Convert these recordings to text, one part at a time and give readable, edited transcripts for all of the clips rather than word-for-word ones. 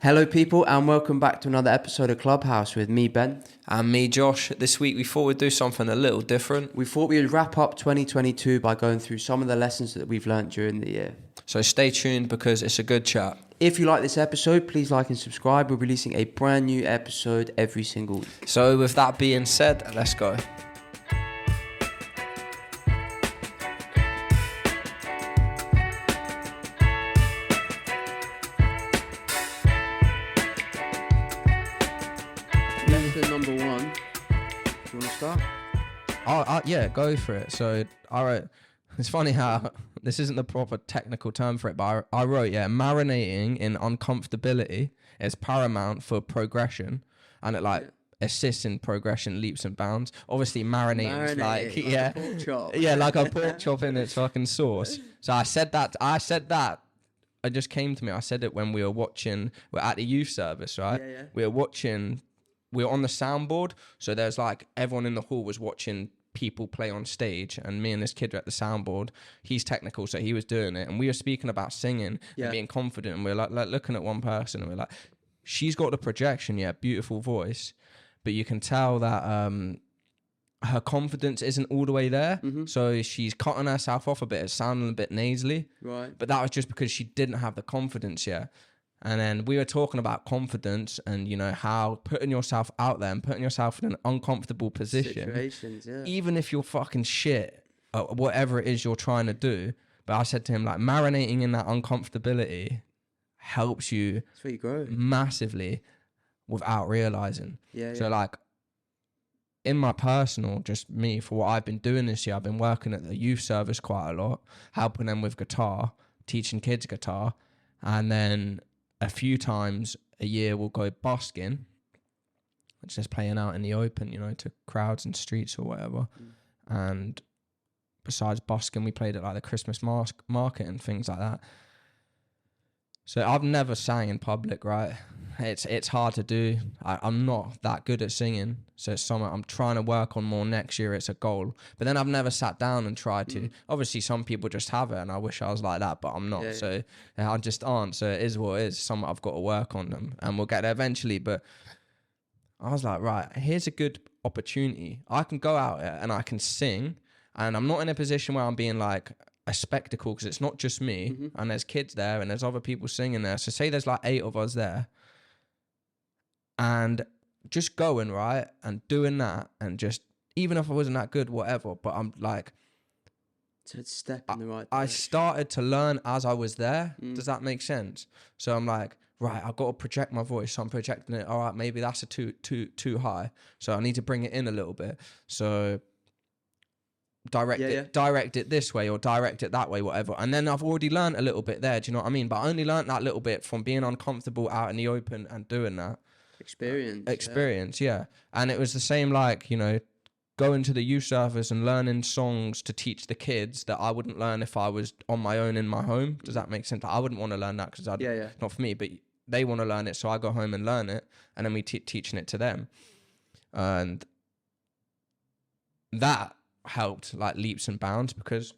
Hello people and welcome back to another episode of Clubhouse with me, Ben. And me, Josh. This week we thought we'd do something a little different. We thought we'd wrap up 2022 by going through some of the lessons that we've learnt during the year. So stay tuned because it's a good chat. If you like this episode, please like and subscribe. We're releasing a brand new episode every single week. So with that being said, let's go. Lesson number one. You want to start? Yeah, go for it. So I wrote, it's funny how this isn't the proper technical term for it, but I wrote, marinating in uncomfortability is paramount for progression, and it assists in progression, leaps and bounds. Obviously marinating is like a pork chop. Yeah, like a pork chop in its fucking sauce. So I said that. It just came to me. I said it when we're at the youth service, right? Yeah. We were on the soundboard, so there's like everyone in the hall was watching people play on stage, and me and this kid were at the soundboard. He's technical, so he was doing it, and we were speaking about singing and being confident, and we we're like looking at one person, and we're like, she's got the projection, beautiful voice, but you can tell that her confidence isn't all the way there. So she's cutting herself off a bit. It's sounding a bit nasally, right? But that was just because she didn't have the confidence yet. And then we were talking about confidence and, you know, how putting yourself out there and putting yourself in an uncomfortable position, even if you're fucking shit at whatever it is you're trying to do. But I said to him, like, marinating in that uncomfortability helps you that's where you grow massively without realizing. So like in my personal, just me, for what I've been doing this year, I've been working at the youth service quite a lot, helping them with guitar, teaching kids guitar, and then a few times a year we'll go busking, which is playing out in the open, you know, to crowds and streets or whatever. And besides busking, we played at like the Christmas market and things like that. So I've never sang in public, right? It's hard to do. I'm not that good at singing, so it's something I'm trying to work on more next year. It's a goal. But then I've never sat down and tried to. Obviously, some people just have it, and I wish I was like that, but I'm not. So I just aren't. So it is what it is. Something I've got to work on them, and we'll get there eventually. But I was like, right, here's a good opportunity. I can go out there and I can sing, and I'm not in a position where I'm being like a spectacle, because it's not just me, and there's kids there, and there's other people singing there. So say there's like 8 of us there, and just going, right, and doing that, and just, even if I wasn't that good, whatever, but I'm like, to step in the right direction. I started to learn as I was there. Does that make sense? So I'm like, right, I've got to project my voice, so I'm projecting it. All right, maybe that's a too high, so I need to bring it in a little bit. So direct it this way or direct it that way, whatever. And then I've already learned a little bit there, do you know what I mean? But I only learned that little bit from being uncomfortable out in the open and doing that. Experience, yeah. And it was the same, like, you know, going to the youth service and learning songs to teach the kids that I wouldn't learn if I was on my own in my home. Does that make sense? I wouldn't want to learn that because not for me, but they want to learn it, so I go home and learn it, and then we teaching it to them. And that helped like leaps and bounds, because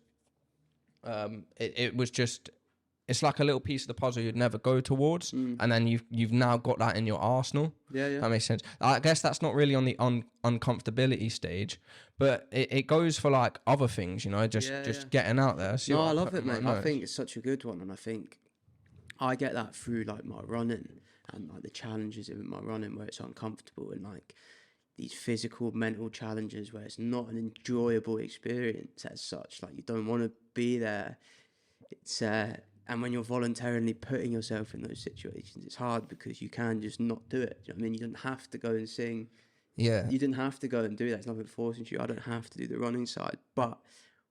it was just, it's like a little piece of the puzzle you'd never go towards, and then you've now got that in your arsenal. That makes sense. I guess that's not really on the uncomfortability stage, but it goes for like other things, you know, just getting out there. No, I love it, mate. I think it's such a good one, and I think I get that through like my running and like the challenges in my running where it's uncomfortable, and like these physical, mental challenges where it's not an enjoyable experience as such. Like, you don't want to be there. It's and when you're voluntarily putting yourself in those situations, it's hard because you can just not do it. Do you know what I mean? You don't have to go and sing. Yeah. You didn't have to go and do that. It's nothing forcing you. I don't have to do the running side. But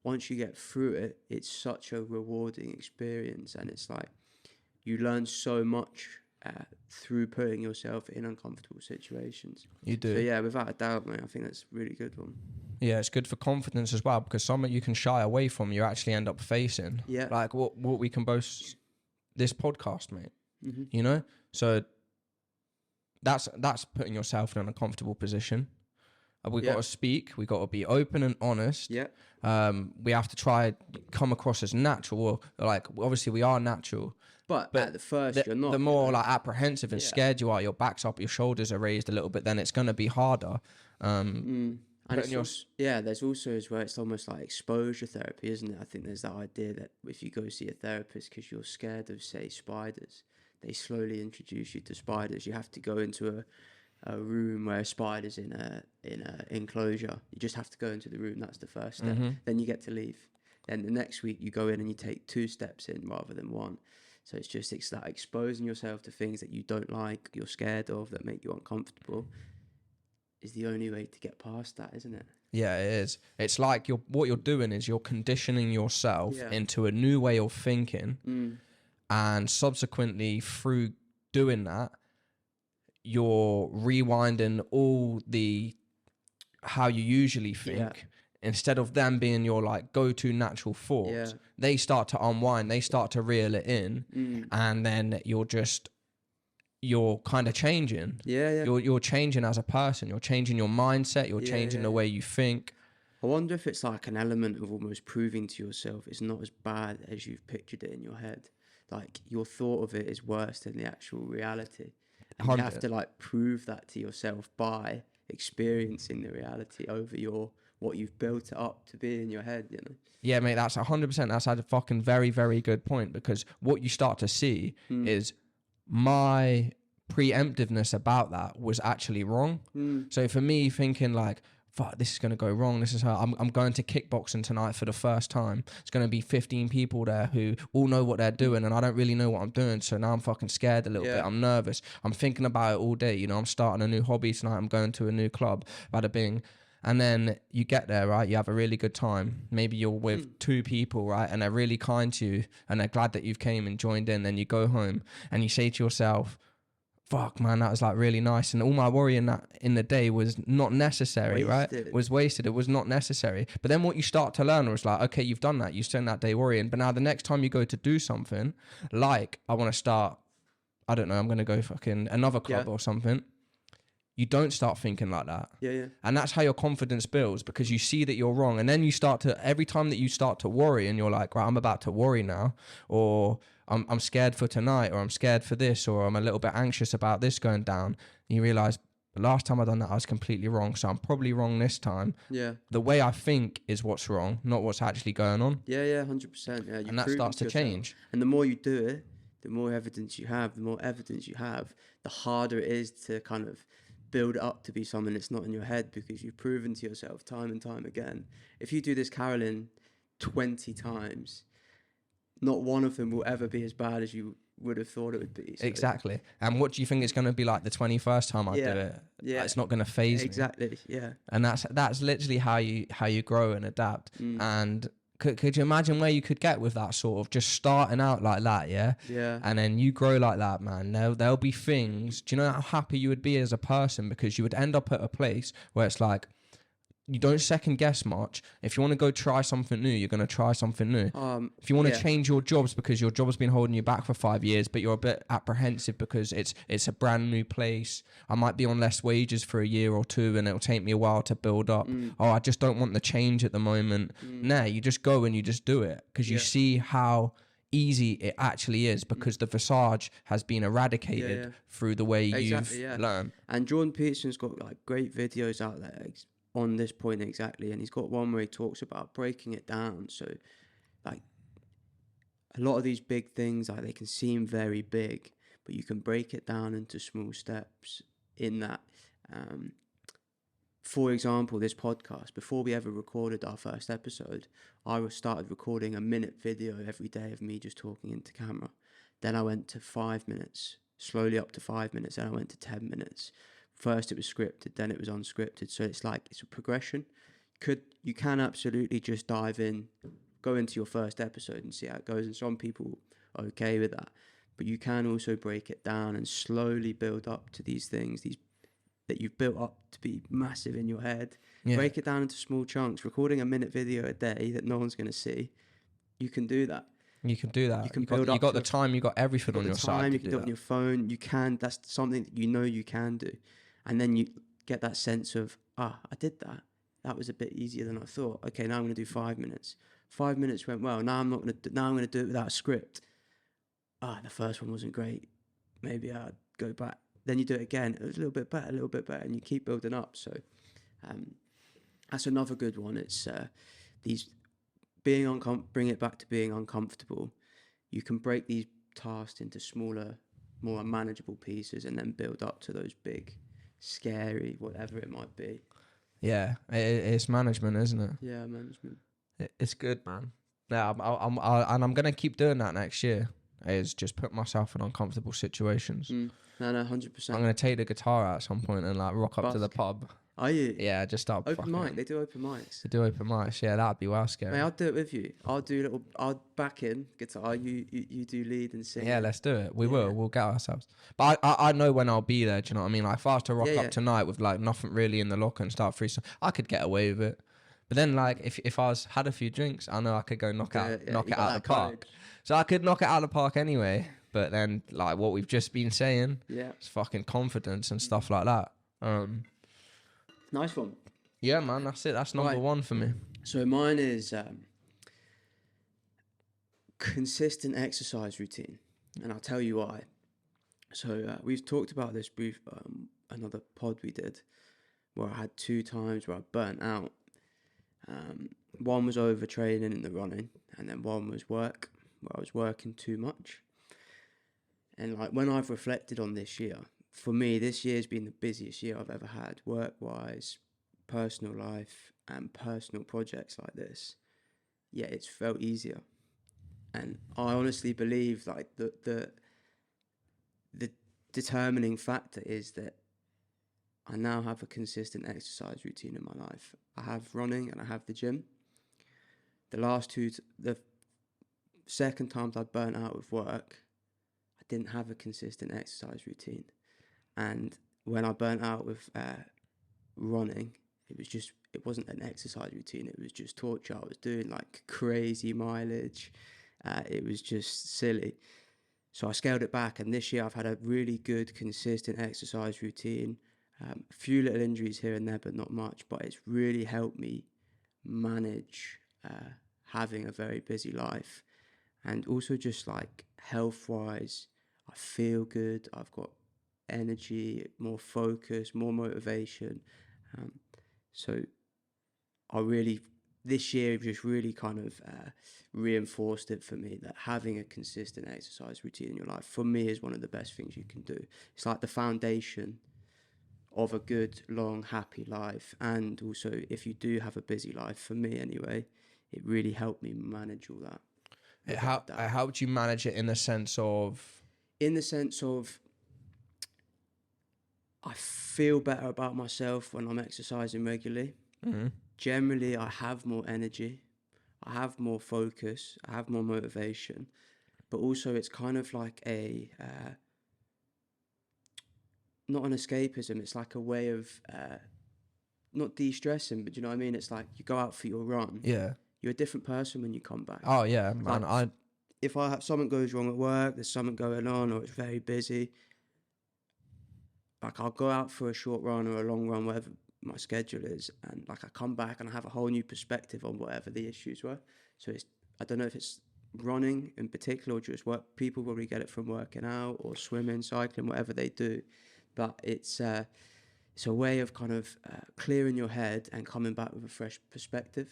once you get through it, it's such a rewarding experience. And it's like, you learn so much through putting yourself in uncomfortable situations. You do. So yeah, without a doubt, mate, I think that's a really good one. Yeah, it's good for confidence as well, because something you can shy away from, you actually end up facing. Yeah. Like what we can boast, this podcast, mate. You know? So that's putting yourself in an uncomfortable position. We got to speak. We got to be open and honest. Yeah. We have to try come across as natural. Like, obviously we are natural. But at the first, you're not. The more like apprehensive and scared you are, your back's up, your shoulders are raised a little bit, then it's going to be harder. And there's also as well, it's almost like exposure therapy, isn't it? I think there's that idea that if you go see a therapist because you're scared of, say, spiders, they slowly introduce you to spiders. You have to go into a room where a spider's in a enclosure. You just have to go into the room. That's the first step. Then you get to leave. Then the next week you go in and you take 2 steps in rather than 1. So it's that exposing yourself to things that you don't like, you're scared of, that make you uncomfortable, is the only way to get past that, isn't it? Yeah, it is. It's like what you're doing is you're conditioning yourself into a new way of thinking, and subsequently through doing that, you're rewinding all the how you usually think. Yeah. Instead of them being your like go-to natural thoughts, they start to unwind, they start to reel it in, and then you're kind of changing. You're changing as a person. You're changing your mindset. You're changing the way you think. I wonder if it's like an element of almost proving to yourself it's not as bad as you've pictured it in your head. Like your thought of it is worse than the actual reality. And you have to like prove that to yourself by experiencing the reality over what you've built it up to be in your head, you know? Yeah, mate, that's 100%. That's a fucking very, very good point, because what you start to see is my preemptiveness about that was actually wrong. So for me thinking like, fuck, this is going to go wrong. This is how I'm going to kickboxing tonight for the first time. It's going to be 15 people there who all know what they're doing, and I don't really know what I'm doing. So now I'm fucking scared a little bit. I'm nervous. I'm thinking about it all day. You know, I'm starting a new hobby tonight. I'm going to a new club. Bada bing. And then you get there, right? You have a really good time. Maybe you're with 2 people, right? And they're really kind to you and they're glad that you've came and joined in. Then you go home and you say to yourself, fuck, man, that was like really nice. And all my worrying that in the day was not necessary, right? Was wasted. It was not necessary. But then what you start to learn was like, okay, you've done that. You spent that day worrying. But now the next time you go to do something, like I want to start, I don't know, I'm going to go fucking another club or something. You don't start thinking like that. And that's how your confidence builds, because you see that you're wrong. And then you start to, every time that you start to worry and you're like, right, I'm about to worry now, or I'm scared for tonight, or I'm scared for this, or I'm a little bit anxious about this going down. And you realize the last time I done that, I was completely wrong. So I'm probably wrong this time. The way I think is what's wrong, not what's actually going on. 100%. Yeah, and that starts to change. And the more you do it, the more evidence you have, the harder it is to kind of build it up to be something that's not in your head, because you've proven to yourself time and time again. If you do this caroling 20 times, not one of them will ever be as bad as you would have thought it would be. So. Exactly. And what do you think it's going to be like the 21st time I do it? It's not going to phase me. Exactly. Yeah. And that's literally how you grow and adapt. And could you imagine where you could get with that sort of just starting out like that, yeah? And then you grow like that, man. There'll be things. Do you know how happy you would be as a person? Because you would end up at a place where it's like, you don't second guess much. If you want to go try something new, you're going to try something new. If you want to change your jobs because your job's been holding you back for 5 years, but you're a bit apprehensive because it's a brand new place. I might be on less wages for a year or 2 and it'll take me a while to build up. I just don't want the change at the moment. Nah, you just go and you just do it, because you see how easy it actually is, because the visage has been eradicated through the way you've learned. And Jordan Peterson's got like great videos out there on this point exactly, and he's got one where he talks about breaking it down. So like a lot of these big things, like they can seem very big, but you can break it down into small steps in that. For example, this podcast, before we ever recorded our first episode, I started recording a minute video every day of me just talking into camera. Then I went to 5 minutes, slowly up to 5 minutes, then I went to 10 minutes. First it was scripted, then it was unscripted. So it's like, it's a progression. You can absolutely just dive in, go into your first episode and see how it goes. And some people are okay with that. But you can also break it down and slowly build up to these things, these that you've built up to be massive in your head. Break it down into small chunks. Recording a minute video a day that no one's going to see, you can do that. You can do that. You got the time, you got everything on your side. You can do it on your phone. You can. That's something that you know you can do. And then you get that sense of, I did that. That was a bit easier than I thought. Okay, now I'm going to do 5 minutes. 5 minutes went well. Now I'm going to do it without a script. The first one wasn't great. Maybe I'd go back. Then you do it again. It was a little bit better, and you keep building up. So that's another good one. It's these bring it back to being uncomfortable. You can break these tasks into smaller, more manageable pieces, and then build up to those big, scary, whatever it might be. Yeah, it's management, isn't it? Yeah, management. It's good, man. Yeah, I'm gonna keep doing that next year. Is just put myself in uncomfortable situations. No, 100%. I'm gonna take the guitar out at some point and like rock up to the pub. Are you? Yeah, just start open mic. They do open mics. They do open mics. Yeah, that'd be well scary. Mate, I'll do it with you. I'll back in guitar. You do lead and sing. Yeah, let's do it. We'll get ourselves. But I know when I'll be there. Do you know what I mean? Like if I was to rock up tonight with like nothing really in the locker and start freestyle, I could get away with it. But then like if I had a few drinks, I know I could go knock it out of the park. So I could knock it out of the park anyway. But then like what we've just been saying, it's fucking confidence and stuff like that. Nice one. Yeah, man, that's it. That's number one for me. So mine is consistent exercise routine, and I'll tell you why. So we've talked about this brief another pod we did, where I had 2 times where I burnt out. One was overtraining in the running, and then one was work, where I was working too much. And like when I've reflected on this year, for me, this year's been the busiest year I've ever had, work-wise, personal life, and personal projects like this. Yeah, it's felt easier. And I honestly believe like the determining factor is that I now have a consistent exercise routine in my life. I have running and I have the gym. The second times I burnt out with work, I didn't have a consistent exercise routine. And when I burnt out with running, it wasn't an exercise routine. It was just torture. I was doing like crazy mileage. It was just silly. So I scaled it back. And this year I've had a really good, consistent exercise routine. A few little injuries here and there, but not much. But it's really helped me manage having a very busy life. And also just like health-wise, I feel good. I've got energy, more focus, more motivation. So this year just really kind of reinforced it for me that having a consistent exercise routine in your life, for me, is one of the best things you can do. It's like the foundation of a good, long, happy life. And also, if you do have a busy life, for me anyway, it really helped me manage all that. How would you manage it in the sense of? In the sense of, I feel better about myself when I'm exercising regularly. Mm-hmm. Generally, I have more energy, I have more focus, I have more motivation, but also it's kind of like not an escapism, it's like a way of not de-stressing, but you know what I mean? It's like you go out for your run. Yeah. You're a different person when you come back. Oh, yeah, man. Like, if I have something goes wrong at work, there's something going on, or it's very busy, like I'll go out for a short run or a long run, whatever my schedule is, and like I come back and I have a whole new perspective on whatever the issues were. So I don't know if it's running in particular or just work. People probably get it from working out or swimming, cycling, whatever they do. But it's a way of kind of clearing your head and coming back with a fresh perspective.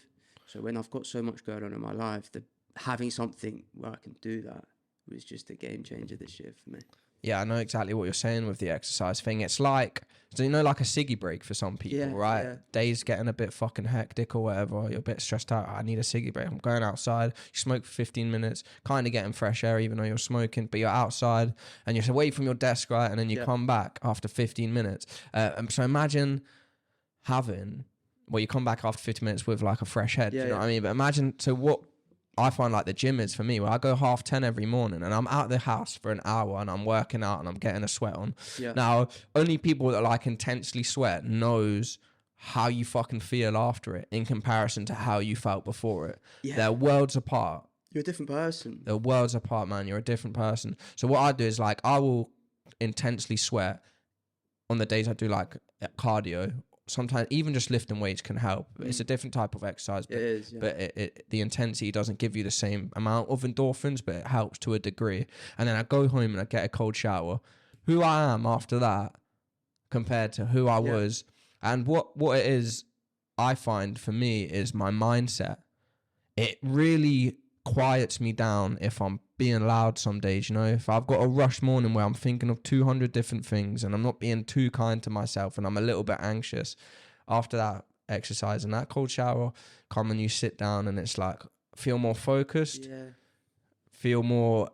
So when I've got so much going on in my life, having something where I can do that was just a game changer this year for me. Yeah, I know exactly what you're saying with the exercise thing. It's like, so you know, like a ciggy break for some people, right? Yeah. Days getting a bit fucking hectic or whatever. You're a bit stressed out. I need a ciggy break. I'm going outside. You smoke for 15 minutes, kind of getting fresh air even though you're smoking, but you're outside and you're away from your desk, right? And then you come back after 15 minutes. So imagine you come back after 50 minutes with like a fresh head. You know what I mean? But imagine, so what I find like the gym is for me, where I go 10:30 every morning and I'm out of the house for an hour and I'm working out and I'm getting a sweat on. Yeah. Now, only people that like intensely sweat knows how you fucking feel after it in comparison to how you felt before it. Yeah. They're worlds apart. You're a different person. They're worlds apart, man. You're a different person. So what I do is like, I will intensely sweat on the days I do like cardio, sometimes even just lifting weights can help. It's a different type of exercise, but, but the intensity doesn't give you the same amount of endorphins, but it helps to a degree. And then I go home and I get a cold shower. Who I am after that compared to who I was, and what it is, I find for me is my mindset. It really quiets me down if I'm being loud some days, you know. If I've got a rush morning where I'm thinking of 200 different things and I'm not being too kind to myself and I'm a little bit anxious, after that exercise and that cold shower, come and you sit down and it's like, feel more focused, feel more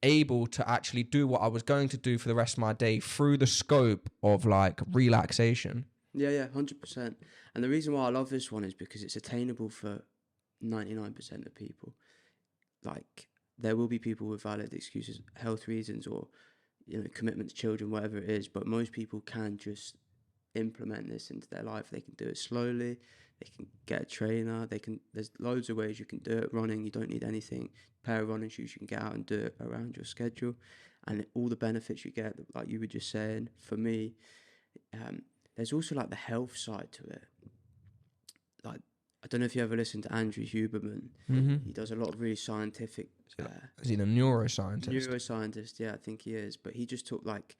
able to actually do what I was going to do for the rest of my day through the scope of like relaxation. Yeah, 100%. And the reason why I love this one is because it's attainable for 99% of people. Like, there will be people with valid excuses, health reasons, or, you know, commitment to children, whatever it is, but most people can just implement this into their life. They can do it slowly, they can get a trainer, there's loads of ways you can do it. Running, you don't need anything, pair of running shoes, you can get out and do it around your schedule, and all the benefits you get, like you were just saying. For me, there's also like the health side to it. Like, I don't know if you ever listened to Andrew Huberman. He does a lot of really scientific. Is he a neuroscientist? Neuroscientist, yeah, I think he is. But he just took, like,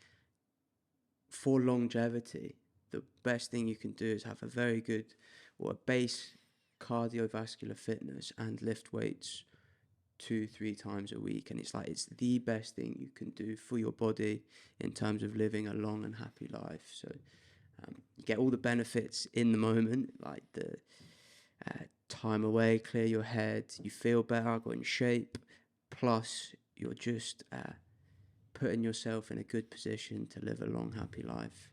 for longevity, the best thing you can do is have a very good, or a base cardiovascular fitness and lift weights 2-3 times a week. And it's like, it's the best thing you can do for your body in terms of living a long and happy life. So you get all the benefits in the moment, like the time away, clear your head, you feel better, go in shape, plus you're just putting yourself in a good position to live a long, happy life.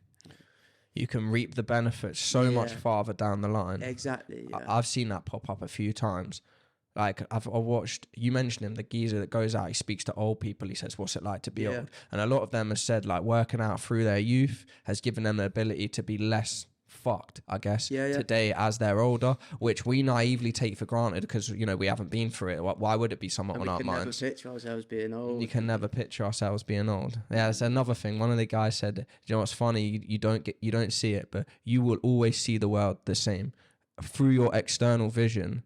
You can reap the benefits so much farther down the line. Exactly. Yeah. I've seen that pop up a few times. Like, I've watched, you mentioned him, the geezer that goes out, he speaks to old people, he says, what's it like to be old? And a lot of them have said, like, working out through their youth has given them the ability to be less fucked, I guess, today as they're older, which we naively take for granted because, you know, we haven't been through it. Why would it be somewhat on our minds? We can never picture ourselves being old. You can never picture ourselves being old. Yeah, that's another thing. One of the guys said, you know what's funny? You don't see it, but you will always see the world the same. Through your external vision,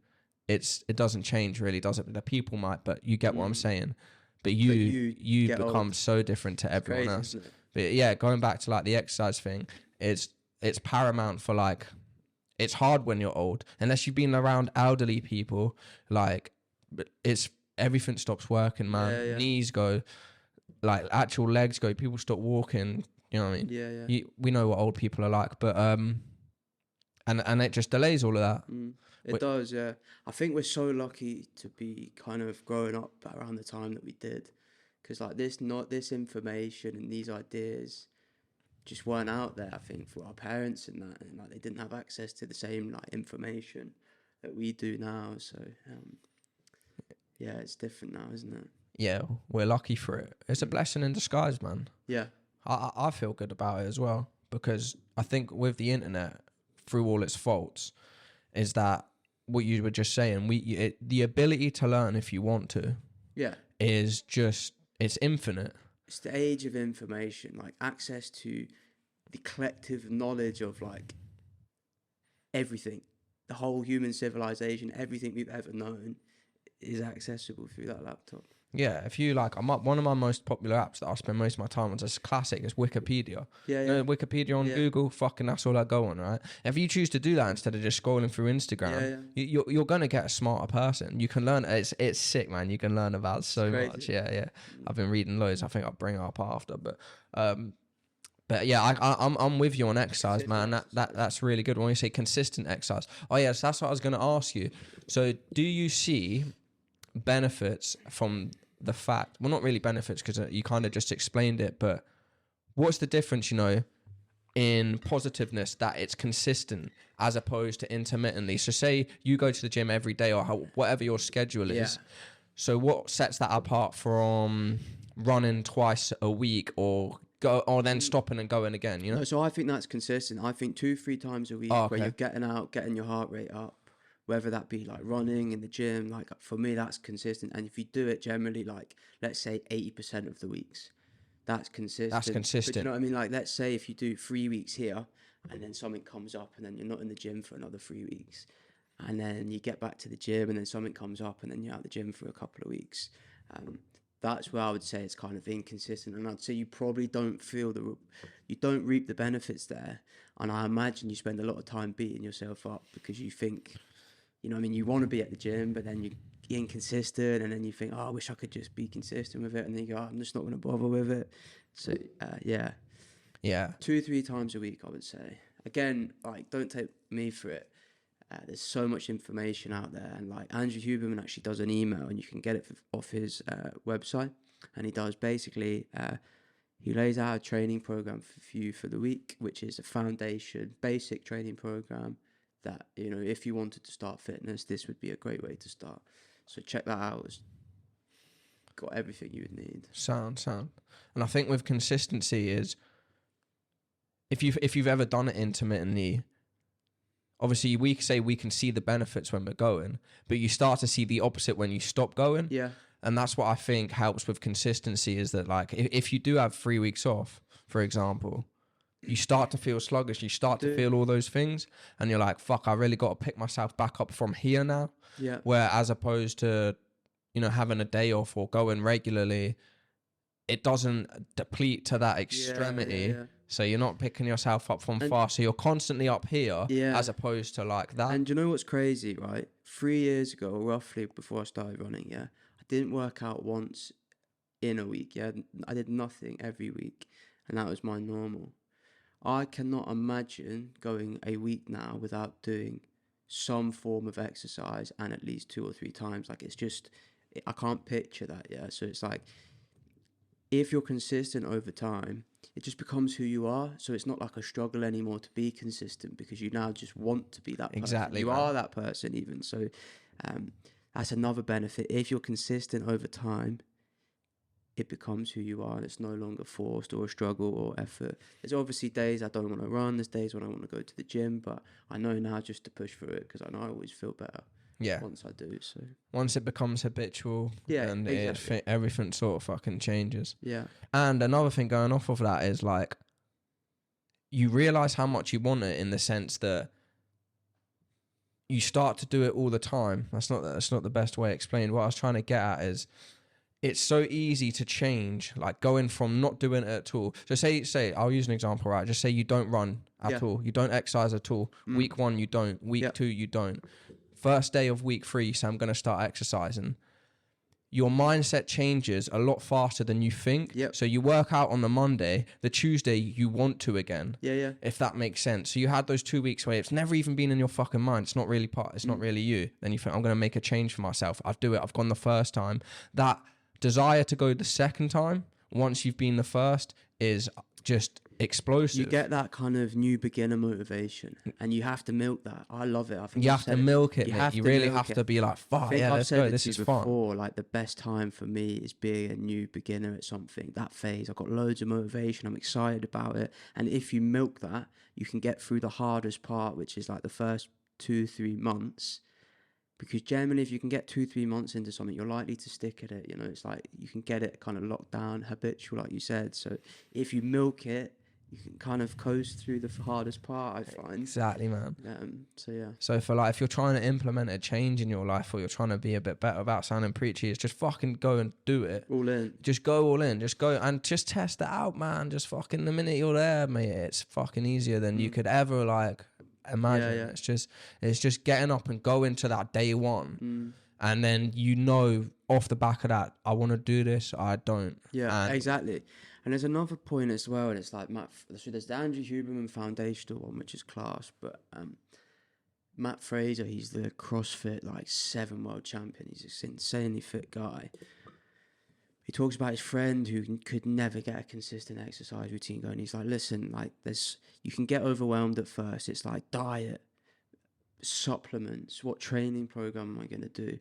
it doesn't change really, does it? The people might, but you get what I'm saying. But you become old. So different to everyone else. But yeah, going back to like the exercise thing, it's paramount for, like, it's hard when you're old unless you've been around elderly people. Like, it's everything stops working, man. Knees go, like, actual legs go. People stop walking. You know what I mean? We know what old people are like, but and it just delays all of that. It does, yeah. I think we're so lucky to be kind of growing up around the time that we did, because like this information and these ideas just weren't out there, I think, for our parents and that, and like they didn't have access to the same like information that we do now. So yeah, it's different now, isn't it? Yeah, we're lucky for it. It's a blessing in disguise, man. Yeah, I feel good about it as well, because I think with the internet, through all its faults, is that what you were just saying, the ability to learn if you want to, is just, it's infinite. It's the age of information, like access to the collective knowledge of like everything, the whole human civilization, everything we've ever known is accessible through that laptop. Yeah, if you like, one of my most popular apps that I spend most of my time on, is classic, is Wikipedia. You know, Wikipedia on Google, fucking that's all I go on, right? If you choose to do that instead of just scrolling through Instagram, you're gonna get a smarter person. You can learn. It's sick, man. You can learn about so much. Yeah. I've been reading loads. I think I'll bring it up after, but yeah, I'm with you on exercise, man. That's really good. When you say consistent exercise, yes, that's what I was gonna ask you. So, do you see benefits from the fact, well, not really benefits because you kind of just explained it, but what's the difference, you know, in positiveness that it's consistent as opposed to intermittently? So say you go to the gym every day or whatever your schedule is. So what sets that apart from running twice a week or then stopping and going again, you know? No, so I think that's consistent. I think 2-3 times a week where you're getting out, getting your heart rate up, whether that be like running in the gym, like for me, that's consistent. And if you do it generally, like let's say 80% of the weeks, that's consistent. That's consistent. But you know what I mean? Like, let's say if you do 3 weeks here and then something comes up and then you're not in the gym for another 3 weeks, and then you get back to the gym and then something comes up and then you're out of the gym for a couple of weeks. That's where I would say it's kind of inconsistent. And I'd say you probably don't you don't reap the benefits there. And I imagine you spend a lot of time beating yourself up because you think, you know what I mean, you want to be at the gym, but then you're inconsistent, and then you think, oh, I wish I could just be consistent with it. And then you go, oh, I'm just not going to bother with it. So, yeah. 2-3 times a week, I would say. Again, like, don't take me for it. There's so much information out there, and like Andrew Huberman actually does an email, and you can get it off his website. And he does basically, he lays out a training program for you for the week, which is a foundation, basic training program that, you know, if you wanted to start fitness, this would be a great way to start. So check that out. It's got everything you would need. Sound. And I think with consistency is, if you've ever done it intermittently, obviously we say we can see the benefits when we're going, but you start to see the opposite when you stop going. Yeah. And that's what I think helps with consistency, is that like if you do have 3 weeks off, for example, you start to feel sluggish, you start to feel all those things, and you're like, fuck, I really got to pick myself back up from here now. Yeah. Where as opposed to, you know, having a day off or going regularly, it doesn't deplete to that extremity. Yeah. So you're not picking yourself up from far. So you're constantly up here as opposed to like that. And you know what's crazy, right? 3 years ago, roughly before I started running, I didn't work out once in a week. I did nothing every week, and that was my normal. I cannot imagine going a week now without doing some form of exercise, and at least 2 or 3 times. Like, it's just, I can't picture that. So it's like, if you're consistent over time, it just becomes who you are. So it's not like a struggle anymore to be consistent, because you now just want to be that person. Exactly. You are that person even. So that's another benefit. If you're consistent over time, it becomes who you are, and it's no longer forced or a struggle or effort. There's obviously days I don't want to run. There's days when I want to go to the gym, but I know now just to push through it, because I know I always feel better. Once I do. So once it becomes habitual, and exactly. everything sort of fucking changes. And another thing going off of that is like, you realize how much you want it, in the sense that you start to do it all the time. That's not the best way explained. What I was trying to get at is, it's so easy to change, like going from not doing it at all. So say I'll use an example, right? Just say you don't run at all. You don't exercise at all. Week 1, you don't. Week 2, you don't. First day of week 3, so I'm going to start exercising. Your mindset changes a lot faster than you think. So you work out on the Monday, the Tuesday you want to again. If that makes sense. So you had those 2 weeks where it's never even been in your fucking mind. It's not really it's not really you. Then you think, I'm going to make a change for myself. I've gone the first time. That desire to go the second time, once you've been the first, is just explosive. You get that kind of new beginner motivation, and you have to milk that. I love it. I think you have to milk it, mate. You really have to be like, fuck yeah, let's go. This is fun. Like, the best time for me is being a new beginner at something. That phase, I've got loads of motivation. I'm excited about it. And if you milk that, you can get through the hardest part, which is like the first 2-3 months. Because generally, if you can get 2-3 months into something, you're likely to stick at it. You know, it's like you can get it kind of locked down, habitual, like you said. So if you milk it, you can kind of coast through the hardest part, I find. Exactly, man. So for like, if you're trying to implement a change in your life, or you're trying to be a bit better, without sounding preachy, it's just fucking go and do it. All in. Just go all in. Just go and just test it out, man. Just fucking, the minute you're there, mate, it's fucking easier than you could ever like imagine. It's just getting up and going to that day one, and then, you know, off the back of that, I want to do this, I don't. Exactly. And there's another point as well, and it's like so there's the Andrew Huberman Foundational one, which is class, but Matt Fraser, he's the CrossFit like 7 world champion. He's this insanely fit guy. He talks about his friend who could never get a consistent exercise routine going. He's like, listen, like, you can get overwhelmed at first. It's like diet, supplements, what training program am I going to do?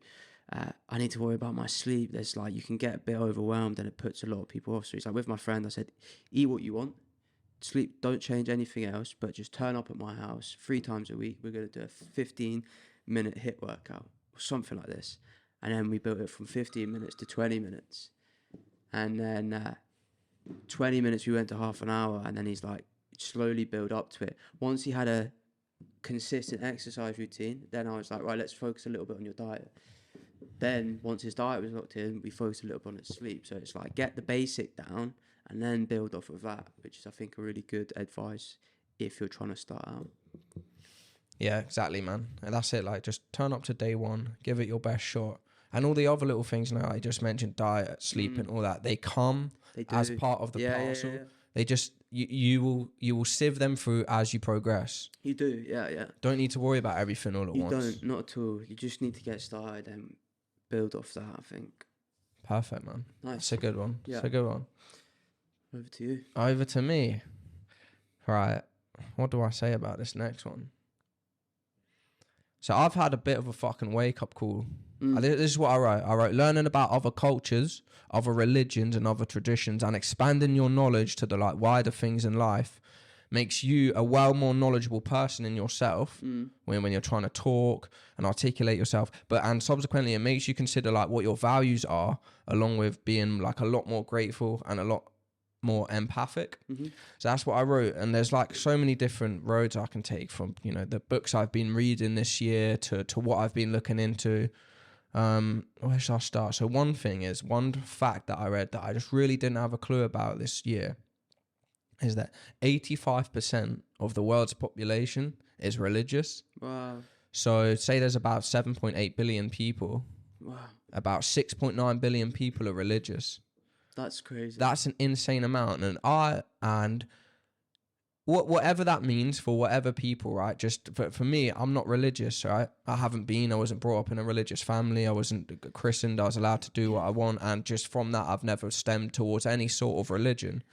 I need to worry about my sleep. There's like, you can get a bit overwhelmed, and it puts a lot of people off. So he's like, with my friend, I said, eat what you want, sleep, don't change anything else, but just turn up at my house 3 times a week. We're going to do a 15-minute HIIT workout or something like this. And then we built it from 15 minutes to 20 minutes. And then 20 minutes we went to half an hour, and then he's like slowly build up to it. Once he had a consistent exercise routine, then I was like, right, let's focus a little bit on your diet. Then once his diet was locked in, we focused a little bit on his sleep. So it's like, get the basic down and then build off of that, which is, I think, a really good advice if you're trying to start out. Yeah, exactly, man. And that's it. Like, just turn up to day one, give it your best shot. And all the other little things now I just mentioned, diet, sleep, and all that, they come as part of the parcel. Yeah. They just, you will sieve them through as you progress. You do, yeah. Don't need to worry about everything all at once. You don't, not at all. You just need to get started and build off that, I think. Perfect, man. Nice. That's a good one. Yeah. That's a good one. Over to you. Over to me. Right. What do I say about this next one? So I've had a bit of a fucking wake-up call. This is what I wrote. I wrote, learning about other cultures, other religions and other traditions, and expanding your knowledge to the like wider things in life makes you a well more knowledgeable person in yourself when you're trying to talk and articulate yourself. And subsequently, it makes you consider like what your values are, along with being like a lot more grateful and a lot more empathic. So that's what I wrote. And there's like so many different roads I can take, from, you know, the books I've been reading this year to what I've been looking into. Where should I start? So one fact that I read that I just really didn't have a clue about this year is that 85% of the world's population is religious. Wow. So say there's about 7.8 billion people. Wow. About 6.9 billion people are religious. That's crazy. That's an insane amount. And whatever that means for whatever people, right? Just for me, I'm not religious, right? I wasn't brought up in a religious family. I wasn't christened. I was allowed to do what I want. And just from that, I've never stemmed towards any sort of religion.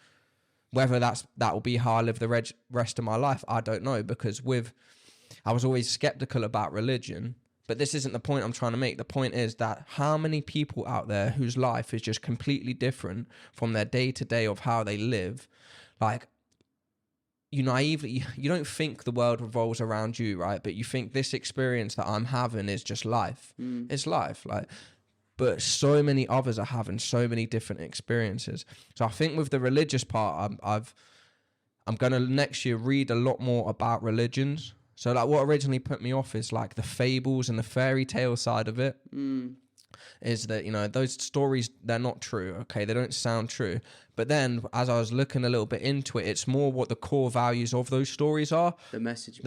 Whether that will be how I live the rest of my life, I don't know. Because I was always skeptical about religion. But this isn't the point I'm trying to make. The point is that how many people out there whose life is just completely different from their day-to-day of how they live, like, you don't think the world revolves around you, right? But you think this experience that I'm having is just life. It's life, like. But so many others are having so many different experiences. So I think with the religious part, I'm gonna next year read a lot more about religions. So like what originally put me off is like the fables and the fairy tale side of it. Is that, you know, those stories, they're not true, okay? They don't sound true. But then as I was looking a little bit into it, it's more what the core values of those stories are. The message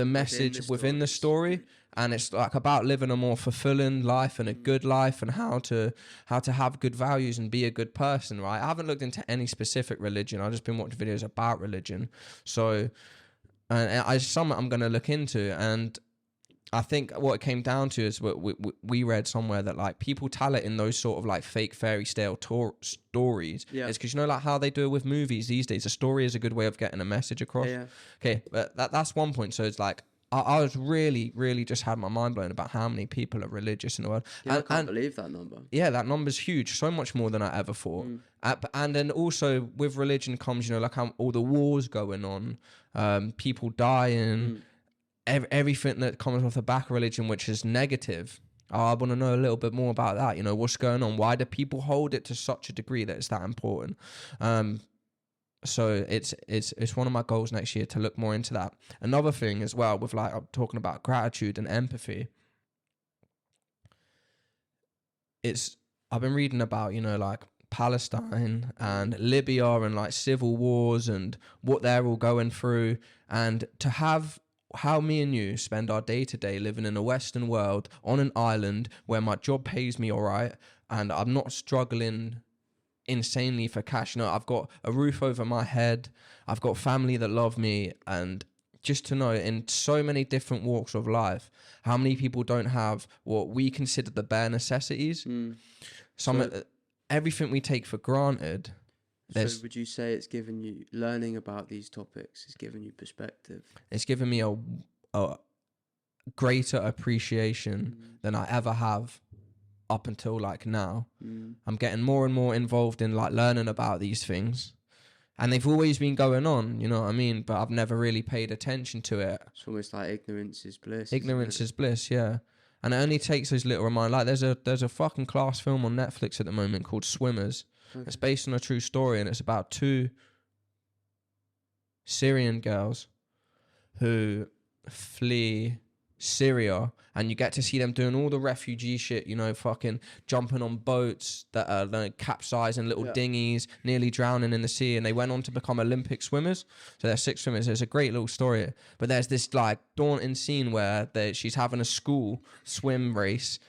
within the story. And it's like about living a more fulfilling life and a good life, and how to have good values and be a good person, right? I haven't looked into any specific religion. I've just been watching videos about religion. So something I'm going to look into. And I think what it came down to is what we read somewhere, that like people tell it in those sort of like fake fairy tale stories. Yeah. It's because, you know, like how they do it with movies these days. A story is a good way of getting a message across. Yeah. Okay, but that's one point. So it's like I was really, really just had my mind blown about how many people are religious in the world. Yeah, I can't believe that number. Yeah, that number's huge. So much more than I ever thought. And then also with religion comes, you know, like how all the wars going on, people dying. Everything that comes off the back of religion, which is negative. I want to know a little bit more about that. You know, what's going on? Why do people hold it to such a degree that it's that important? So it's one of my goals next year to look more into that. Another thing as well, with like I'm talking about gratitude and empathy. I've been reading about, you know, like Palestine and Libya and like civil wars and what they're all going through, and to have how me and you spend our day-to-day living in a Western world on an island where my job pays me all right and I'm not struggling insanely for cash. You know, I've got a roof over my head, I've got family that love me, and just to know in so many different walks of life, how many people don't have what we consider the bare necessities. Everything we take for granted. So would you say it's given you, learning about these topics, it's given you perspective? It's given me a greater appreciation than I ever have up until like now. I'm getting more and more involved in like learning about these things. And they've always been going on, you know what I mean? But I've never really paid attention to it. It's almost like ignorance is bliss. Ignorance is bliss, yeah. And it only takes those little reminders. Like there's a fucking class film on Netflix at the moment called Swimmers. Okay. It's based on a true story, and it's about 2 Syrian girls who flee Syria, and you get to see them doing all the refugee shit, you know, fucking jumping on boats that are like capsizing, little dinghies, nearly drowning in the sea, and they went on to become Olympic swimmers. So they're 6 swimmers. It's a great little story. But there's this like daunting scene where she's having a school swim race,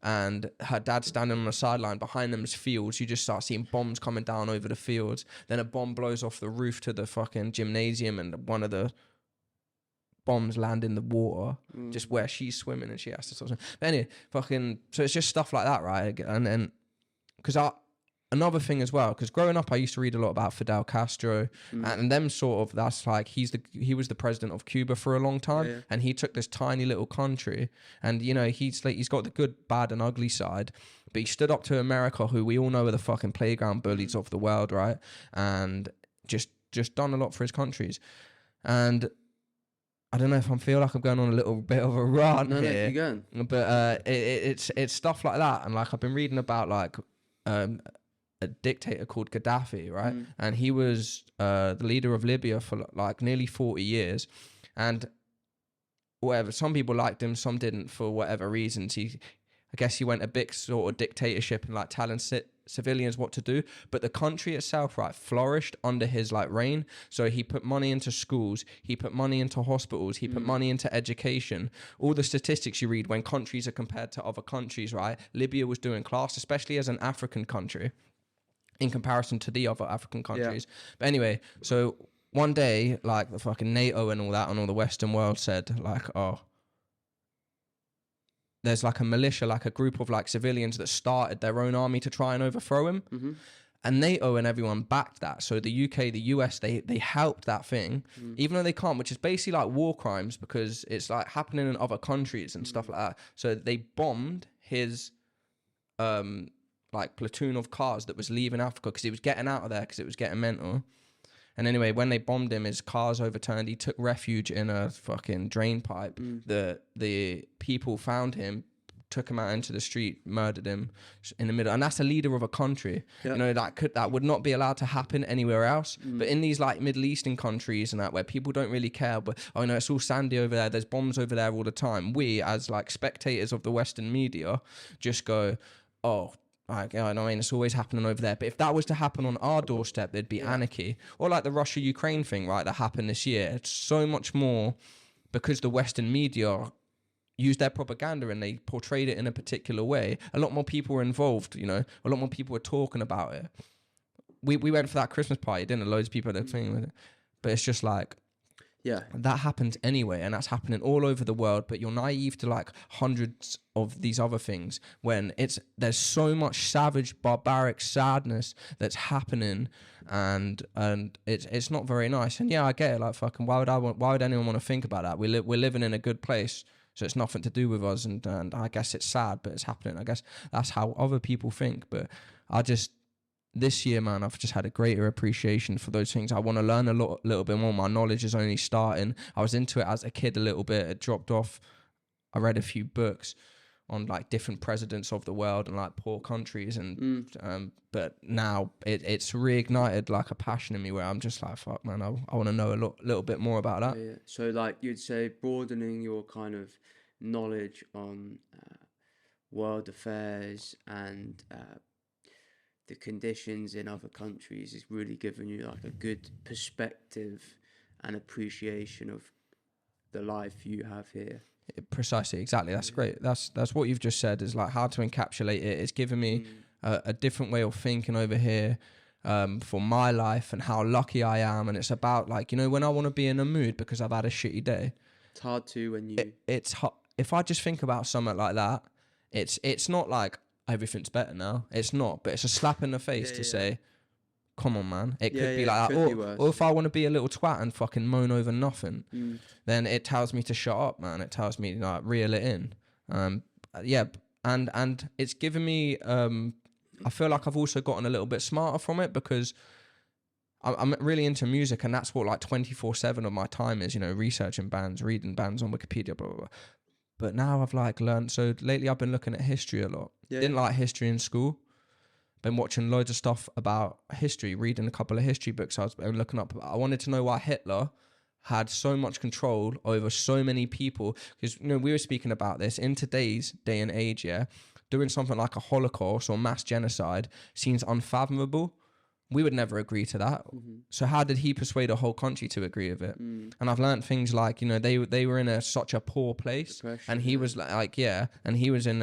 and her dad's standing on the sideline. Behind them is fields. You just start seeing bombs coming down over the fields. Then a bomb blows off the roof to the fucking gymnasium, and one of the bombs land in the water just where she's swimming, and she has to stop swimming. But anyway, so it's just stuff like that, right? And then because another thing as well, because growing up I used to read a lot about Fidel Castro and them sort of, that's like he was the president of Cuba for a long time, and he took this tiny little country, and you know, he's got the good, bad and ugly side, but he stood up to America, who we all know are the fucking playground bullies of the world, right? And just done a lot for his countries. And I don't know if I feel like I'm going on a little bit of a rant here. No, you're going. But it's stuff like that. And like I've been reading about like a dictator called Gaddafi, right? And he was the leader of Libya for like nearly 40 years. And whatever, some people liked him, some didn't for whatever reasons. I guess he went a bit sort of dictatorship and like telling civilians what to do, but the country itself, right, flourished under his like reign. So he put money into schools, he put money into hospitals, he put money into education. All the statistics you read when countries are compared to other countries, right? Libya was doing class, especially as an African country, in comparison to the other African countries. But anyway, so one day, like the fucking NATO and all that and all the Western world said like, oh, there's like a militia, like a group of like civilians that started their own army to try and overthrow him. And NATO and everyone backed that. So the UK, the US, they helped that thing, even though they can't, which is basically like war crimes, because it's like happening in other countries and stuff like that. So they bombed his like platoon of cars that was leaving Africa because he was getting out of there because it was getting mental. And anyway, when they bombed him, his car's overturned. He took refuge in a fucking drain pipe. The people found him, took him out into the street, murdered him in the middle. And that's a leader of a country. You know, that would not be allowed to happen anywhere else. But in these like Middle Eastern countries and that, where people don't really care, but oh no, it's all sandy over there, there's bombs over there all the time. We, as like spectators of the Western media, just go, oh, like, I mean, it's always happening over there. But if that was to happen on our doorstep, there'd be anarchy. Or like the Russia-Ukraine thing, right, that happened this year. It's so much more because the Western media used their propaganda and they portrayed it in a particular way. A lot more people were involved, you know. A lot more people were talking about it. We went for that Christmas party, didn't loads of people at the thing with it. But it's just like, that happens anyway, and that's happening all over the world. But you're naive to like hundreds of these other things when there's so much savage, barbaric sadness that's happening, and it's not very nice. And yeah, I get it. Like fucking, why would anyone want to think about that? We're living in a good place, so it's nothing to do with us. And I guess it's sad, but it's happening. I guess that's how other people think. But this year, man, I've just had a greater appreciation for those things. I want to learn a little bit more. My knowledge is only starting. I was into it as a kid a little bit. It dropped off. I read a few books on like different presidents of the world and like poor countries, and but now it's reignited like a passion in me where I'm just like, fuck, man, I want to know a little bit more about that. Yeah. So like you'd say broadening your kind of knowledge on world affairs and the conditions in other countries is really giving you like a good perspective and appreciation of the life you have here. Precisely, exactly. That's great. That's what you've just said, is like how to encapsulate it. It's given me a different way of thinking over here for my life and how lucky I am. And it's about like, you know, when I want to be in a mood because I've had a shitty day. It's hard to when you... It's hard. If I just think about something like that, it's not like everything's better now. It's not, but it's a slap in the face to say, come on, man. It could be like that. Or if I want to be a little twat and fucking moan over nothing, then it tells me to shut up, man. It tells me like reel it in. And it's given me. I feel like I've also gotten a little bit smarter from it because I'm really into music, and that's what like 24/7 of my time is. You know, researching bands, reading bands on Wikipedia, blah blah blah. But now I've like learned. So lately I've been looking at history a lot. Didn't like history in school. been watching loads of stuff about history, reading a couple of history books. I was looking up. I wanted to know why Hitler had so much control over so many people, because we were speaking about this in today's day and age. Yeah, doing something like a Holocaust or mass genocide seems unfathomable. We would never agree to that. So how did he persuade a whole country to agree with it? And I've learned things like, they were in such a poor place. Depression, and he was and he was in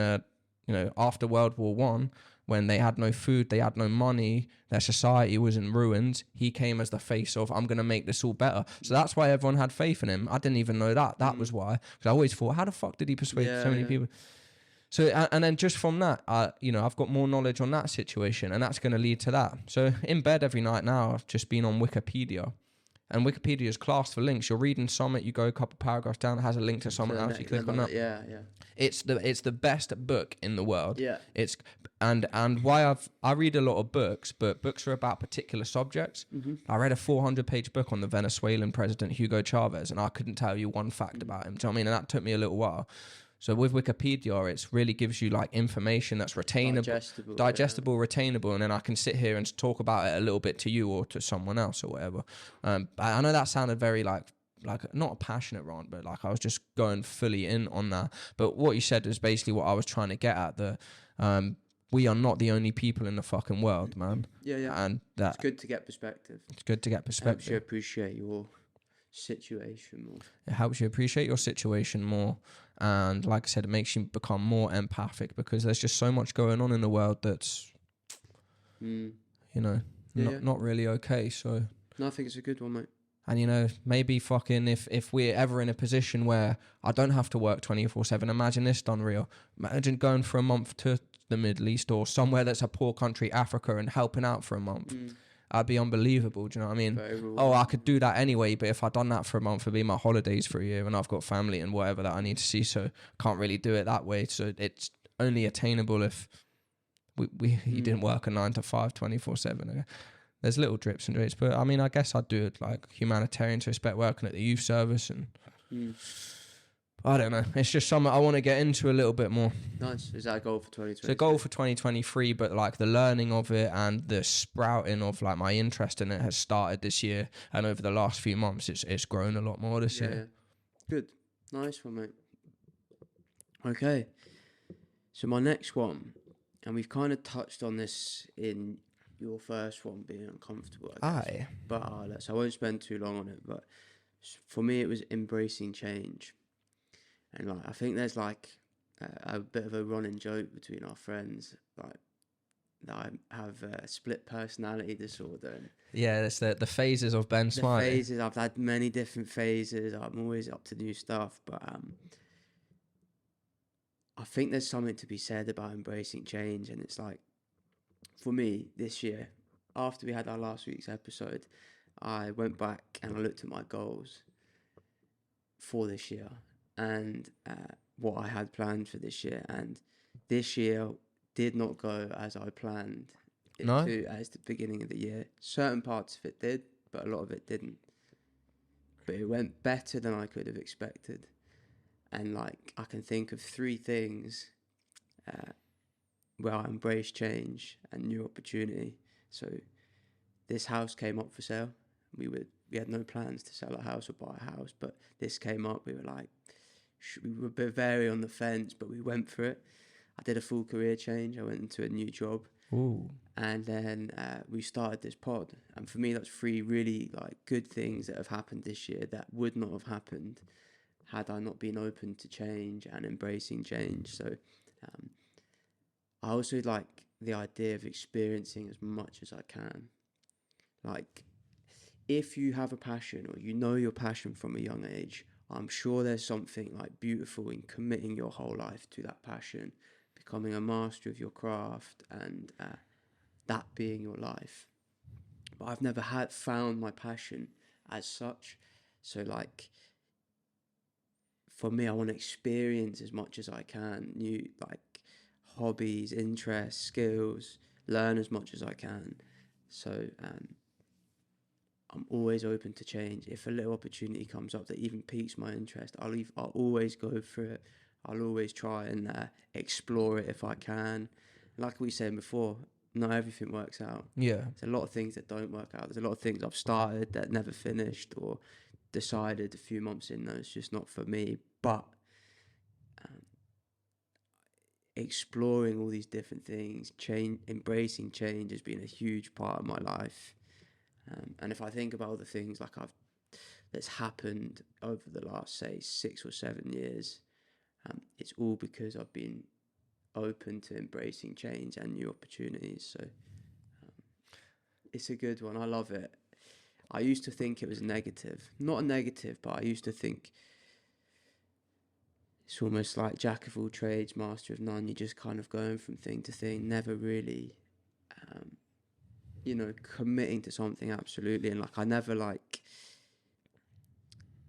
after World War One, when they had no food, they had no money, their society was in ruins. He came as the face of, I'm going to make this all better. So that's why everyone had faith in him. I didn't even know that. That was why. Because I always thought, how the fuck did he persuade so many people? So, and then just from that, I've got more knowledge on that situation, and that's going to lead to that. So in bed every night now, I've just been on Wikipedia, and Wikipedia is classed for links. You're reading something, you go a couple paragraphs down, it has a link to something else, you click on that. Yeah. It's the best book in the world. Yeah. And why I read a lot of books, but books are about particular subjects. I read a 400-page book on the Venezuelan president Hugo Chavez, and I couldn't tell you one fact about him. Do you know what I mean? And that took me a little while. So with Wikipedia, it really gives you like information that's retainable, digestible, retainable, and then I can sit here and talk about it a little bit to you or to someone else or whatever. I know that sounded very like not a passionate rant, but like I was just going fully in on that. But what you said is basically what I was trying to get at. We are not the only people in the fucking world, man. Yeah. And it's good to get perspective. It's good to get perspective. Helps you appreciate your situation more. It helps you appreciate your situation more. And like I said, it makes you become more empathic, because there's just so much going on in the world that's, not really okay. So no, I think it's a good one, mate. And, maybe fucking if we're ever in a position where I don't have to work 24/7, imagine this, unreal. Imagine going for a month to the Middle East or somewhere that's a poor country, Africa, and helping out for a month. That'd be unbelievable. Do you know what I mean? I could do that anyway, but if I'd done that for a month, it'd be my holidays for a year, and I've got family and whatever that I need to see, so can't really do it that way. So it's only attainable if you didn't work a 9 to 5, 24/7. There's little drips and drapes, but I mean, I guess I'd do it like humanitarian, so respect working at the youth service, and I don't know. It's just something I want to get into a little bit more. Nice. Is that a goal for 2023? It's a goal for 2023, but like the learning of it and the sprouting of like my interest in it has started this year, and over the last few months, it's grown a lot more this year. Good. Nice one, mate. Okay. So my next one, and we've kind of touched on this in your first one, being uncomfortable, I guess. But I won't spend too long on it. But for me, it was embracing change. And like, I think there's like a bit of a running joke between our friends, like that I have a split personality disorder. And it's the phases of Ben Smiley. The phases, I've had many different phases. I'm always up to new stuff, but I think there's something to be said about embracing change. And it's like, for me, this year, after we had our last week's episode, I went back and I looked at my goals for this year, and what I had planned for this year. And this year did not go as I planned it to as the beginning of the year. Certain parts of it did, but a lot of it didn't. But it went better than I could have expected. And like, I can think of 3 things where I embraced change and new opportunity. So this house came up for sale. We had no plans to sell a house or buy a house, but this came up. We were like, we were a bit very on the fence, but we went for it. I did a full career change. I went into a new job. Ooh. And then we started this pod. And for me, that's 3 really like good things that have happened this year that would not have happened had I not been open to change and embracing change. So I also like the idea of experiencing as much as I can. Like, if you have a passion, or you know your passion from a young age, I'm sure there's something like beautiful in committing your whole life to that passion, becoming a master of your craft, and that being your life. But I've never found my passion as such. So like, for me, I want to experience as much as I can, new like hobbies, interests, skills, learn as much as I can. So I'm always open to change. If a little opportunity comes up that even piques my interest, I'll always go for it. I'll always try and explore it if I can. Like we said before, not everything works out. Yeah. There's a lot of things that don't work out. There's a lot of things I've started that never finished, or decided a few months in, no, it's just not for me. But exploring all these different things, embracing change has been a huge part of my life. And if I think about all the things like that's happened over the last, say, 6 or 7 years, it's all because I've been open to embracing change and new opportunities. So it's a good one. I love it. I used to think it was negative. Not a negative, but I used to think it's almost like jack of all trades, master of none. You're just kind of going from thing to thing, never really, committing to something absolutely. And like, I never like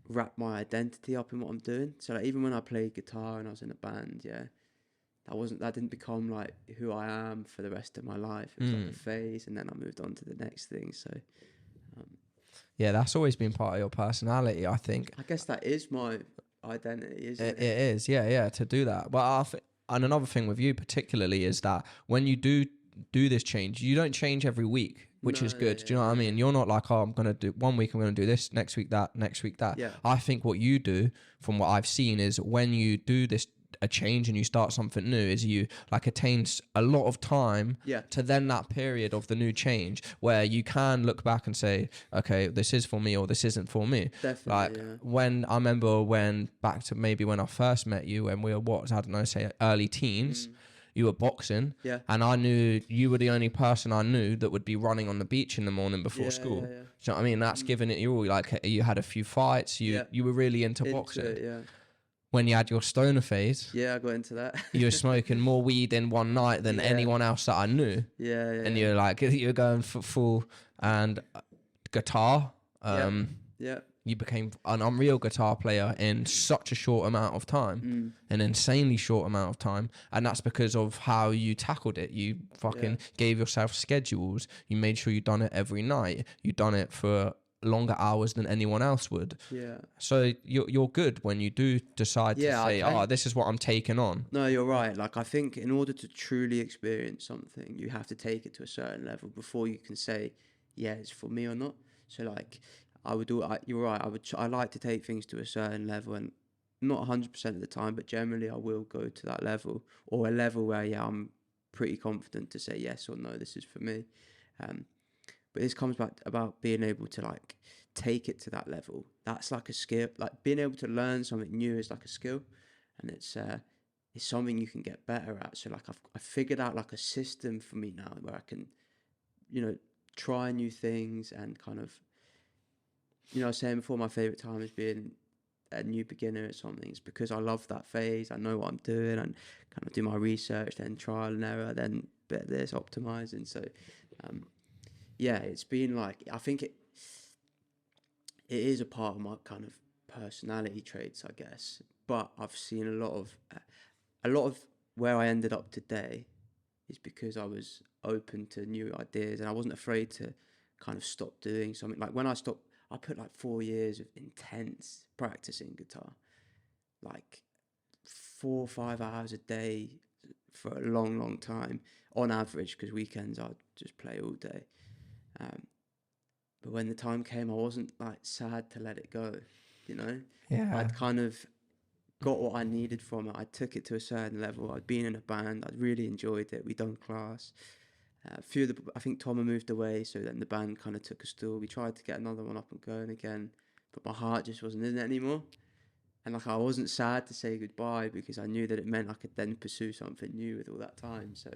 wrap my identity up in what I'm doing. So like, even when I played guitar and I was in a band, that didn't become like who I am for the rest of my life. It was like a phase, and then I moved on to the next thing. So yeah, that's always been part of your personality, I think. I guess that is my identity, isn't it? It is, yeah, to do that. But and another thing with you particularly is that when you do this change, you don't change every week, which is good. Do you know what I mean? You're not like, oh, I'm going to do 1 week, I'm going to do this, next week that, next week that. Yeah. I think what you do, from what I've seen, is when you do a change and you start something new, is you like attains a lot of time to then that period of the new change where you can look back and say, okay, this is for me or this isn't for me. Definitely. Like when I remember back to maybe when I first met you, and we were early teens. You were boxing, and I knew you were the only person I knew that would be running on the beach in the morning before school. Do you know what I mean? That's giving it you all. Like, you had a few fights. You were really into boxing. It, When you had your stoner phase, I got into that. you were smoking more weed in one night than anyone else that I knew. And you're like, you're going for full and guitar. You became an unreal guitar player in such a short amount of time, an insanely short amount of time. And that's because of how you tackled it. You fucking gave yourself schedules. You made sure you done it every night. You done it for longer hours than anyone else would. So you're good when you do decide to say, this is what I'm taking on. No, you're right. Like, I think in order to truly experience something, you have to take it to a certain level before you can say, yeah, it's for me or not. So like, you're right. I like to take things to a certain level, and not 100% of the time, but generally I will go to that level, or a level where I'm pretty confident to say yes or no, this is for me. But this comes back about being able to like take it to that level. That's like a skill. Like, being able to learn something new is like a skill, and it's something you can get better at. So like, I figured out like a system for me now where I can, try new things and kind of, I was saying before, my favorite time is being a new beginner at something. It's because I love that phase. I know what I'm doing, and kind of do my research, then trial and error, then bit of this, optimizing. So it's been like, I think it is a part of my kind of personality traits, I guess. But I've seen a lot of where I ended up today is because I was open to new ideas, and I wasn't afraid to kind of stop doing something. Like, when I stopped, I put like 4 years of intense practicing guitar, like 4 or 5 hours a day for a long, long time on average, because weekends I'd just play all day. But when the time came, I wasn't like sad to let it go, I'd kind of got what I needed from it. I took it to a certain level. I'd been in a band. I'd really enjoyed it. We'd done class. I think Tom had moved away, so then the band kind of took a stall. We tried to get another one up and going again, but my heart just wasn't in it anymore. And like, I wasn't sad to say goodbye, because I knew that it meant I could then pursue something new with all that time. So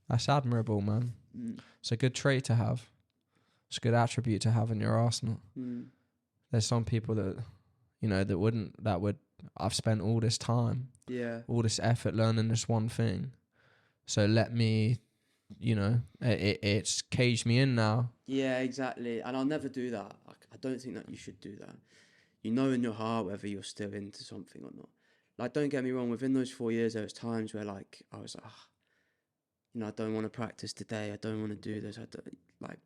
that's admirable, man. It's a good trait to have. It's a good attribute to have in your arsenal. There's some people that, I've spent all this time, all this effort learning this one thing. So let me, it's caged me in now. Yeah, exactly. And I'll never do that. I don't think that you should do that. In your heart whether you're still into something or not. Like, don't get me wrong, within those 4 years, there was times where like, I was like, I don't want to practice today. I don't want to do this. I don't like,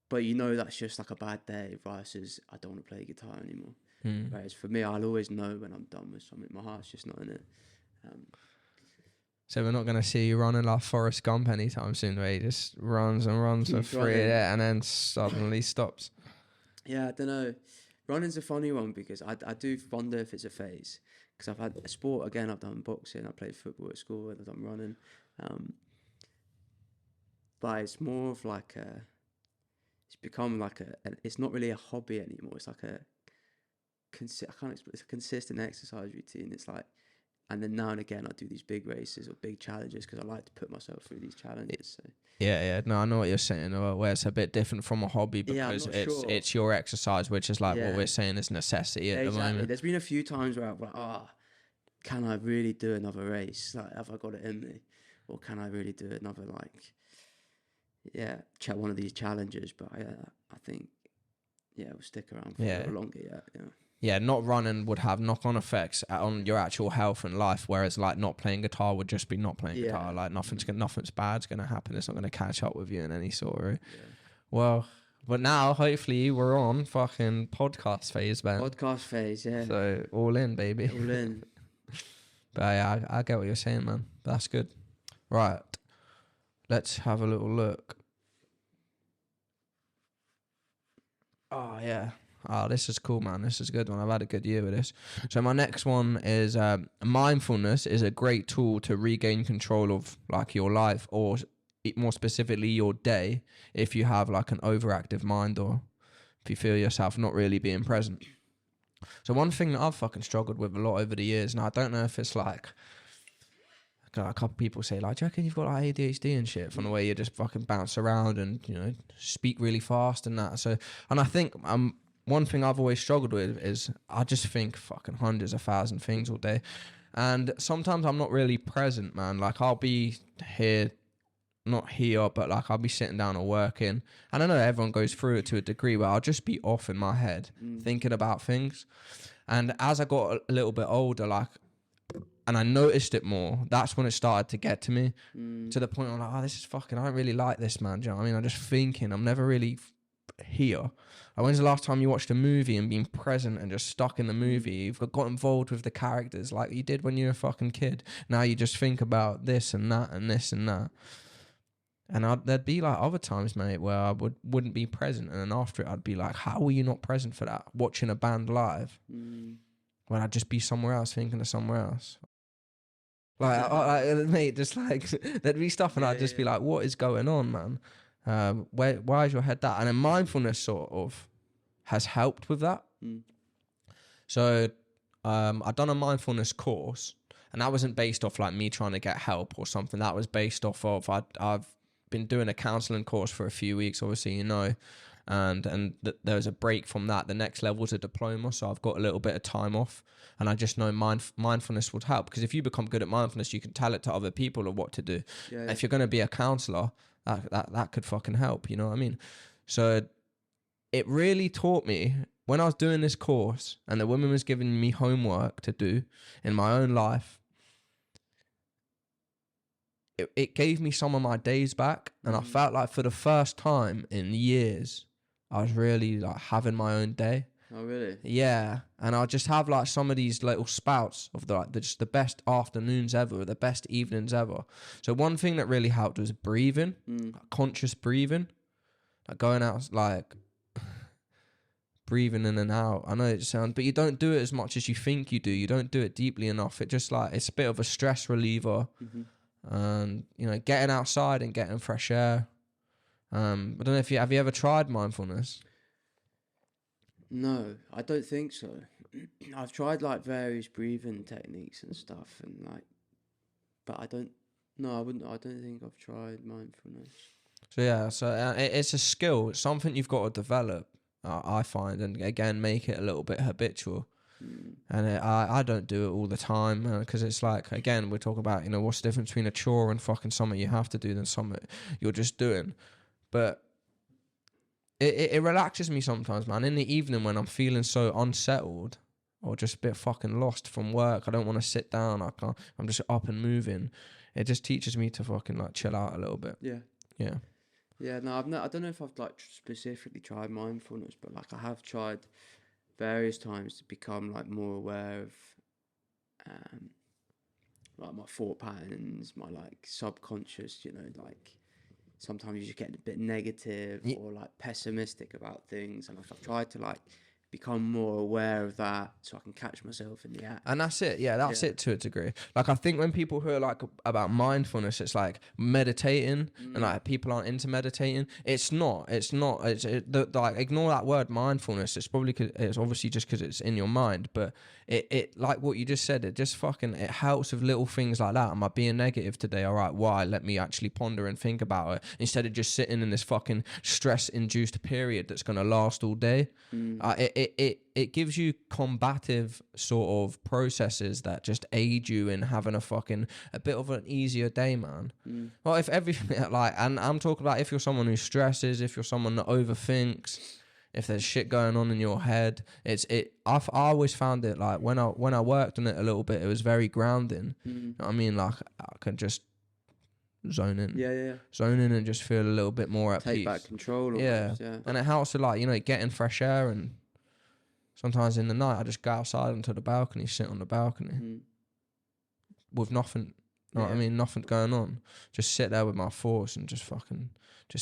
but that's just like a bad day versus I don't want to play guitar anymore. Whereas for me, I'll always know when I'm done with something. My heart's just not in it. So we're not going to see you running like Forrest Gump anytime soon, where he just runs and runs for free and then suddenly stops. Yeah, I don't know. Running's a funny one because I do wonder if it's a phase. Because I've had a sport, again, I've done boxing, I played football at school, and I've done running. But it's more of like it's become like it's not really a hobby anymore. It's like it's a consistent exercise routine. It's like, and then now and again I do these big races or big challenges because I like to put myself through these challenges. So. Yeah. No, I know what you're saying. Where it's a bit different from a hobby because it's your exercise, which is like what we're saying is necessity at the moment. There's been a few times where I'm like, can I really do another race? Like, have I got it in me, or can I really do another one of these challenges? But I think we'll stick around for a little longer. Yeah, not running would have knock-on effects on your actual health and life, whereas like not playing guitar would just be not playing guitar. Like nothing's bad's gonna happen. It's not gonna catch up with you in any sort of way. Yeah. Well, but now hopefully we're on fucking podcast phase, man. Podcast phase, yeah. So all in, baby. All in. But yeah, I get what you're saying, man. That's good. Right, let's have a little look. Oh yeah. Oh, this is cool, man. This is a good one. I've had a good year with this. So my next one is mindfulness is a great tool to regain control of like your life, or more specifically your day, if you have like an overactive mind or if you feel yourself not really being present. So one thing that I've fucking struggled with a lot over the years, and I don't know if it's like a couple people say like, do you reckon you've got like ADHD and shit from the way you just fucking bounce around and, you know, speak really fast and that. So, and I think one thing I've always struggled with is I just think fucking hundreds of thousand things all day. And sometimes I'm not really present, man. Like I'll be here, not here, but like I'll be sitting down or working. And I know everyone goes through it to a degree, but I'll just be off in my head thinking about things. And as I got a little bit older, like, and I noticed it more, that's when it started to get to me, to the point where I'm like, this is fucking, I don't really like this, man. Do you know what I mean? I'm just thinking, I'm never really here. Like, when's the last time you watched a movie and been present and just stuck in the movie? You've got involved with the characters like you did when you were a fucking kid. Now you just think about this and that and this and that. And there'd be like other times, mate, where I wouldn't be present, and then after it I'd be like, how were you not present for that? Watching a band live. When I'd just be somewhere else, thinking of somewhere else. Like, mate, just like there'd be stuff, and I'd just be like, what is going on, man? Why is your head that? And then mindfulness sort of has helped with that. So I've done a mindfulness course, and that wasn't based off like me trying to get help or something. That was based off of I've been doing a counselling course for a few weeks, obviously, you know, and there was a break from that. The next level is a diploma, so I've got a little bit of time off, and I just know mindfulness would help, because if you become good at mindfulness, you can tell it to other people of what to do. If you're going to be a counsellor, that could fucking help, you know what I mean? So it really taught me when I was doing this course and the woman was giving me homework to do in my own life. It gave me some of my days back, and I felt like for the first time in years I was really like having my own day. Oh really? Yeah. And I'll just have like some of these little spouts of just the best afternoons ever, the best evenings ever. So one thing that really helped was breathing, like conscious breathing, like going out, like breathing in and out. I know it sounds, but you don't do it as much as you think you do. You don't do it deeply enough. It just like, it's a bit of a stress reliever. And, you know, getting outside and getting fresh air. I don't know if have you ever tried mindfulness? No, I don't think so. I've tried like various breathing techniques and stuff, and like, but I don't think I've tried mindfulness. So yeah, it's a skill. It's something you've got to develop, I find, and again, make it a little bit habitual. And I don't do it all the time, because it's like, again, we're talking about, you know, what's the difference between a chore and fucking something you have to do than something you're just doing. But it relaxes me sometimes, man. In the evening when I'm feeling so unsettled or just a bit fucking lost from work, I don't want to sit down, I'm just up and moving. It just teaches me to fucking like chill out a little bit. Yeah, no, I don't know if I've like specifically tried mindfulness, but like I have tried various times to become like more aware of like my thought patterns, my like subconscious, you know, like sometimes you just get a bit negative or like pessimistic about things, and I've tried to like become more aware of that so I can catch myself in the act. And that's it. Yeah, that's it to a degree. Like, I think when people hear like about mindfulness, it's like meditating, and like people aren't into meditating. It's not. Like, ignore that word mindfulness. It's probably it's obviously just because it's in your mind. But it like what you just said. It just it helps with little things like that. Am I being negative today? All right, why? Let me actually ponder and think about it instead of just sitting in this fucking stress-induced period that's gonna last all day. It gives you combative sort of processes that just aid you in having a bit of an easier day, man. Well, if everything like, and I'm talking about if you're someone who stresses, if you're someone that overthinks, if there's shit going on in your head, I always found it like when I worked on it a little bit, it was very grounding. You know what I mean? Like, I could just zone in. Zone in and just feel a little bit more at peace. Take back control. Almost, yeah. And it helps to, like, you know, getting fresh air, and sometimes in the night I just go outside onto the balcony, sit on the balcony with nothing. You know what I mean? Nothing going on. Just sit there with my thoughts and just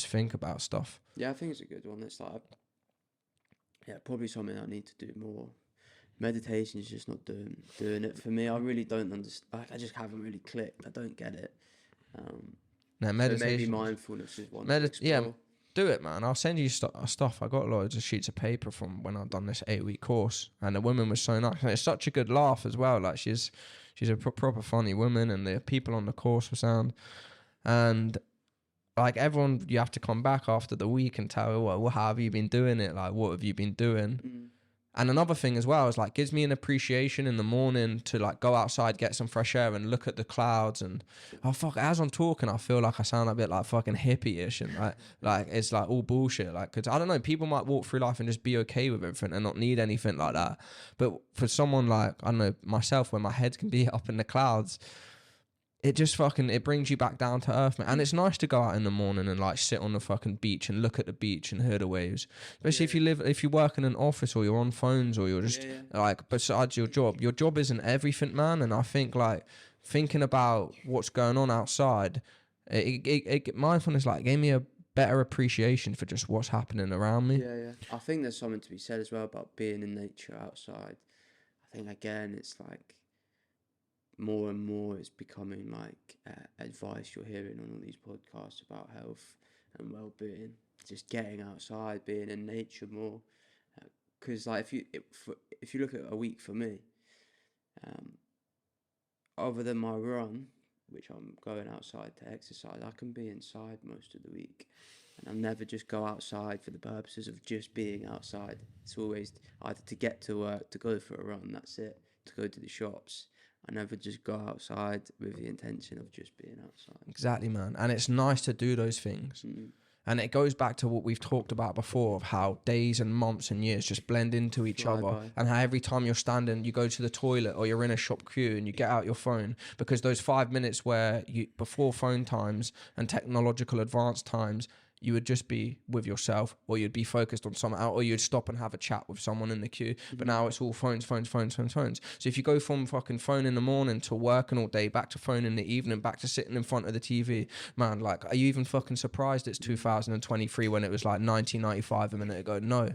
think about stuff. Yeah, I think it's a good one. It's like, probably something I need to do more. Meditation is just not doing it for me. I really don't understand. Like, I just haven't really clicked. I don't get it. No, meditation. So maybe mindfulness is one. Do it, man. I'll send you stuff. I got loads of sheets of paper from when I've done this 8-week course, and the woman was so nice. And it's such a good laugh as well. Like, she's a proper funny woman, and the people on the course were sound. And like, everyone, you have to come back after the week and tell her, well, how have you been doing it? Like, what have you been doing? And another thing as well is, like, gives me an appreciation in the morning to, like, go outside, get some fresh air and look at the clouds. And as I'm talking, I feel like I sound a bit like fucking hippie-ish, and like it's like all bullshit. Like, cause I don't know, people might walk through life and just be okay with everything and not need anything like that. But for someone like, I don't know, myself, where my head can be up in the clouds, it just it brings you back down to earth, man. And it's nice to go out in the morning and, like, sit on the fucking beach and look at the beach and hear the waves. Especially if you work in an office, or you're on phones, or you're just like, besides your job isn't everything, man. And I think, like, thinking about what's going on outside, mindfulness, like, gave me a better appreciation for just what's happening around me. Yeah. I think there's something to be said as well about being in nature outside. I think, again, it's like, more and more it's becoming like advice you're hearing on all these podcasts about health and well-being, just getting outside, being in nature more, because like if you look at a week for me, other than my run, which I'm going outside to exercise, I can be inside most of the week, and I'll never just go outside for the purposes of just being outside. It's always either to get to work, to go for a run, that's it, to go to the shops. I never just go outside with the intention of just being outside. Exactly, man. And it's nice to do those things. And it goes back to what we've talked about before, of how days and months and years just blend into each other. And how every time you're standing, you go to the toilet, or you're in a shop queue and you get out your phone, because those 5 minutes before phone times and technological advanced times, you would just be with yourself, or you'd be focused on something else, or you'd stop and have a chat with someone in the queue. But now it's all phones. So if you go from fucking phone in the morning to working all day, back to phone in the evening, back to sitting in front of the TV, man, like, are you even fucking surprised it's 2023 when it was like 1995 a minute ago? No.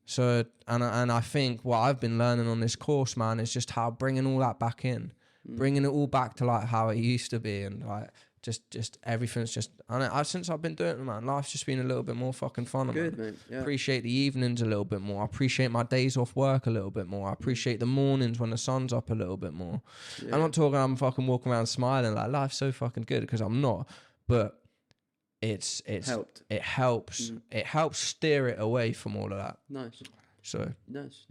So, and I think what I've been learning on this course, man, is just how bringing all that back in, bringing it all back to, like, how it used to be, and, like, just everything's just, since I've been doing it, man, life's just been a little bit more fucking fun. Good, man. Yeah. Appreciate the evenings a little bit more. I appreciate my days off work a little bit more. I appreciate the mornings when the sun's up a little bit more. I'm not talking I'm fucking walking around smiling like life's so fucking good, because I'm not, but it's helped. It helps. It helps steer it away from all of that. Nice. So nice.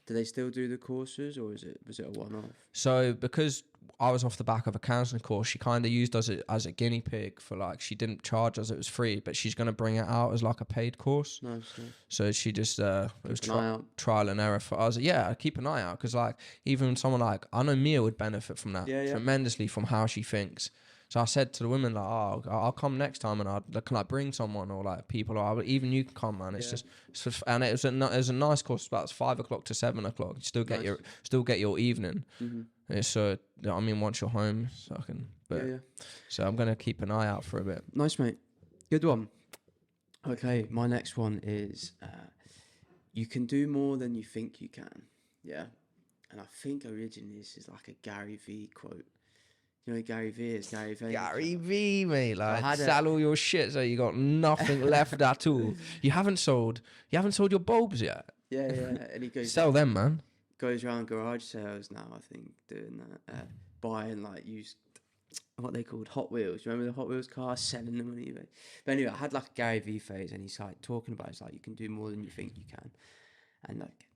Do they still do the courses, or was it a one-off? So because I was off the back of a counselling course, she kind of used us as a guinea pig for, like, she didn't charge us, it was free, but she's going to bring it out as like a paid course. Nice. So she just, it was trial and error for us. Yeah, keep an eye out, because, like, even someone like, I know Mia would benefit from that tremendously, from how she thinks. So I said to the women, like, oh, I'll come next time, and can I bring someone, or like people, or even you can come, man. It's just, and it was a nice course, about 5 o'clock to 7 o'clock. You still get your evening. It's I mean, once you're home, so I can. But so I'm gonna keep an eye out for a bit. Nice, mate. Good one. Okay, my next one is you can do more than you think you can. Yeah, and I think originally this is like a Gary V quote. You know who Gary V is? Gary V. Gary V, mate. Like, sell all your shit so you got nothing left at all. You haven't sold your bulbs yet. Yeah. And he goes, sell them, man. Goes around garage sales now, I think, doing that. Buying like used, what they called Hot Wheels. Remember the Hot Wheels cars? Selling them on eBay. But anyway, I had like a Gary V phase, and he's like talking about, it's like, you can do more than you think you can. And like,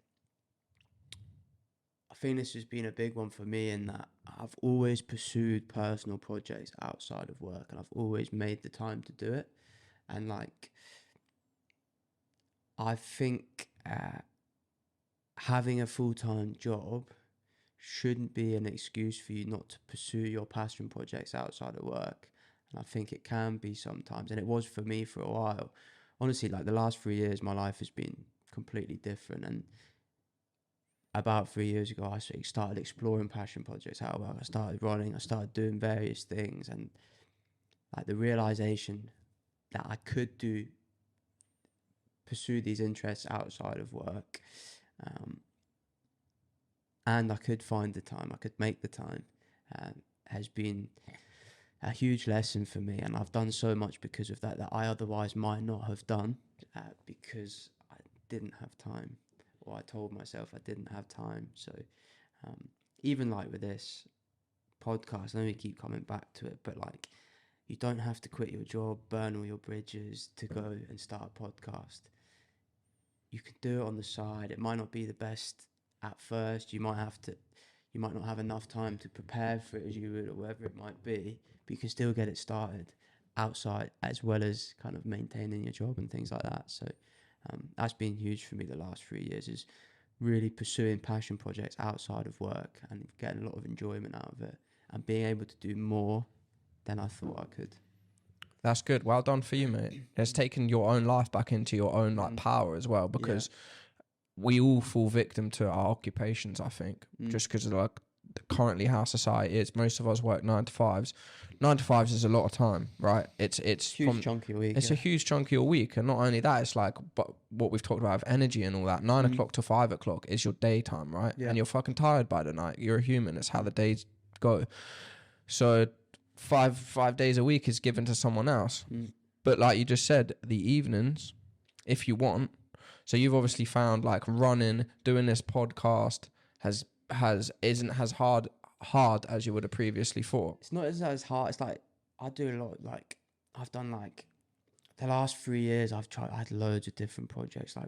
I think this has been a big one for me, in that I've always pursued personal projects outside of work, and I've always made the time to do it. And like, I think having a full-time job shouldn't be an excuse for you not to pursue your passion projects outside of work. And I think it can be sometimes, and it was for me for a while. Honestly, like the last 3 years, my life has been completely different. And about 3 years ago, I started exploring passion projects out of work. I started running, I started doing various things, and like the realization that I could pursue these interests outside of work, and I could find the time, I could make the time, has been a huge lesson for me. And I've done so much because of that I otherwise might not have done, because I didn't have time, or I told myself I didn't have time. So even like with this podcast, I know we keep coming back to it, but like, you don't have to quit your job, burn all your bridges to go and start a podcast. You can do it on the side. It might not be the best at first. You might not have enough time to prepare for it as you would, or whatever it might be, but you can still get it started outside, as well as kind of maintaining your job and things like that. So that's been huge for me the last 3 years, is really pursuing passion projects outside of work and getting a lot of enjoyment out of it, and being able to do more than I thought I could. That's good. Well done for you, mate. It's taken your own life back into your own like power as well, because we all fall victim to our occupations, I think, just because of like currently how society is. Most of us work 9 to 5s. 9 to 5s is a lot of time, right? It's huge chunk of your week. It's a huge chunk of your week, and not only that, it's like, but what we've talked about of energy and all that. 9 o'clock to 5 o'clock is your daytime, right? And you're fucking tired by the night. You're a human. It's how the days go. So five days a week is given to someone else. But like you just said, the evenings, if you want. So you've obviously found like running, doing this podcast isn't as hard as you would have previously thought. It's not as hard. It's like, I do a lot. Like, I've done like the last 3 years, I had loads of different projects, like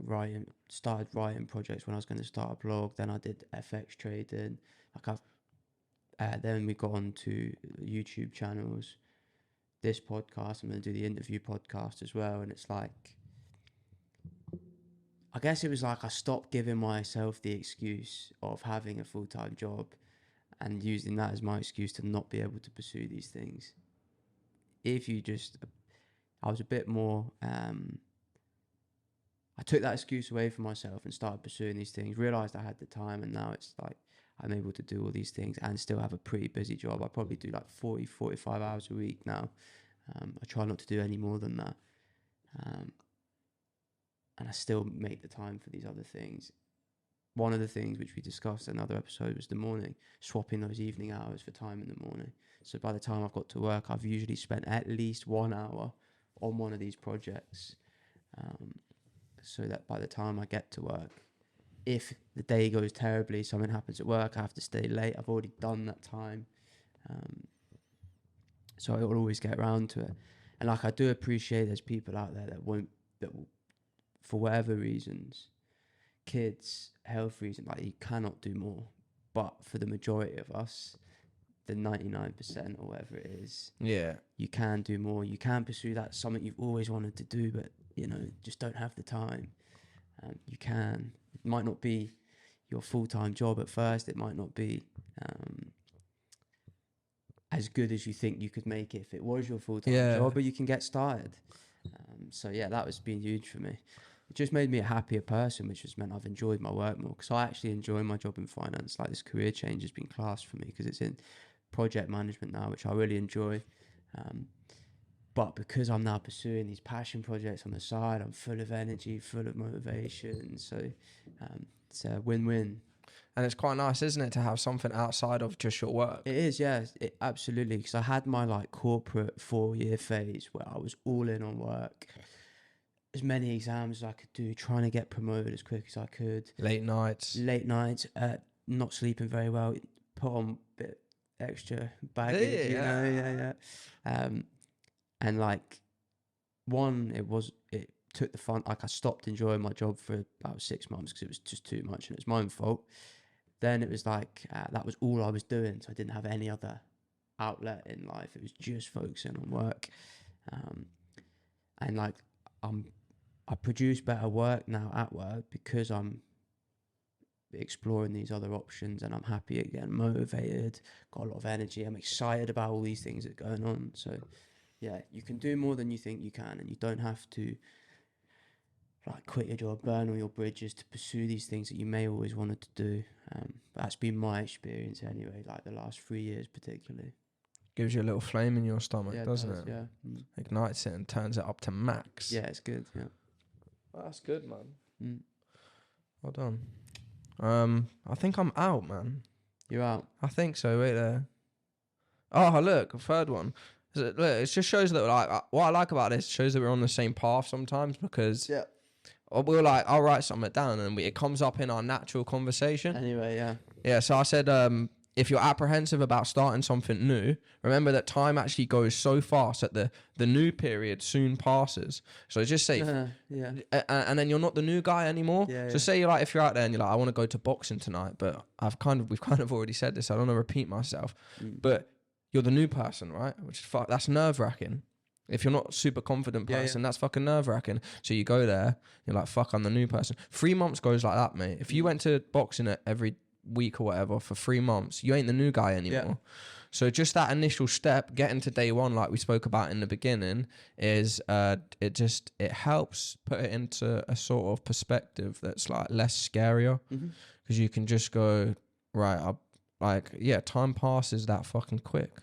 started writing projects when I was going to start a blog. Then I did FX trading. Like then we got on to YouTube channels, this podcast. I'm going to do the interview podcast as well. And it's like, I guess it was like I stopped giving myself the excuse of having a full-time job and using that as my excuse to not be able to pursue these things. I was a bit more, I took that excuse away from myself and started pursuing these things, realised I had the time, and now it's like I'm able to do all these things and still have a pretty busy job. I probably do like 45 hours a week now. I try not to do any more than that. And I still make the time for these other things. One of the things which we discussed in another episode was the morning, swapping those evening hours for time in the morning. So by the time I've got to work, I've usually spent at least 1 hour on one of these projects. So that by the time I get to work, if the day goes terribly, something happens at work, I have to stay late, I've already done that time. So I will always get around to it. And like, I do appreciate there's people out there that will, for whatever reasons, kids, health reasons, like, you cannot do more. But for the majority of us, the 99% or whatever it is, you can do more. You can pursue that, something you've always wanted to do, but just don't have the time. You can. It might not be your full-time job at first. It might not be as good as you think you could make it if it was your full-time job, but you can get started. So yeah, that was been huge for me. It just made me a happier person, which has meant I've enjoyed my work more, because I actually enjoy my job in finance. Like, this career change has been class for me because it's in project management now, which I really enjoy. But because I'm now pursuing these passion projects on the side, I'm full of energy, full of motivation. So it's a win-win. And it's quite nice, isn't it, to have something outside of just your work? It is, yeah, absolutely. Because I had my like corporate 4-year phase where I was all in on work, as many exams as I could do, trying to get promoted as quick as I could. Late nights, not sleeping very well, put on a bit extra baggage, you know, and like, it took the fun. Like, I stopped enjoying my job for about 6 months because it was just too much, and it was my own fault. Then it was like, that was all I was doing, so I didn't have any other outlet in life. It was just focusing on work, and like, I produce better work now at work because I'm exploring these other options, and I'm happy again, motivated, got a lot of energy. I'm excited about all these things that are going on. So yeah, you can do more than you think you can, and you don't have to like quit your job, burn all your bridges to pursue these things that you may always wanted to do. But that's been my experience anyway, like the last 3 years particularly. Gives you a little flame in your stomach, doesn't it? Yeah. Ignites it and turns it up to max. Yeah, it's good, yeah. Well, that's good, man. Well done. I think I'm out, man. You're out? I think so. Wait there. Oh, look, a third one. Look, it just shows that, like, what I like about this shows that we're on the same path sometimes, because we're like, I'll write something down and it comes up in our natural conversation. Anyway, yeah. Yeah, so I said, if you're apprehensive about starting something new, remember that time actually goes so fast that the new period soon passes. So just say, and then you're not the new guy anymore. So say you're like, if you're out there and you're like, I want to go to boxing tonight, but we've kind of already said this. I don't want to repeat myself, but you're the new person, right? Which is that's nerve-wracking. If you're not a super confident person, that's fucking nerve-wracking. So you go there, you're like, fuck, I'm the new person. 3 months goes like that, mate. If you went to boxing every week or whatever for 3 months, you ain't the new guy anymore. So just that initial step, getting to day one, like we spoke about in the beginning, is it helps put it into a sort of perspective that's like less scarier, because you can just go, right, time passes that fucking quick.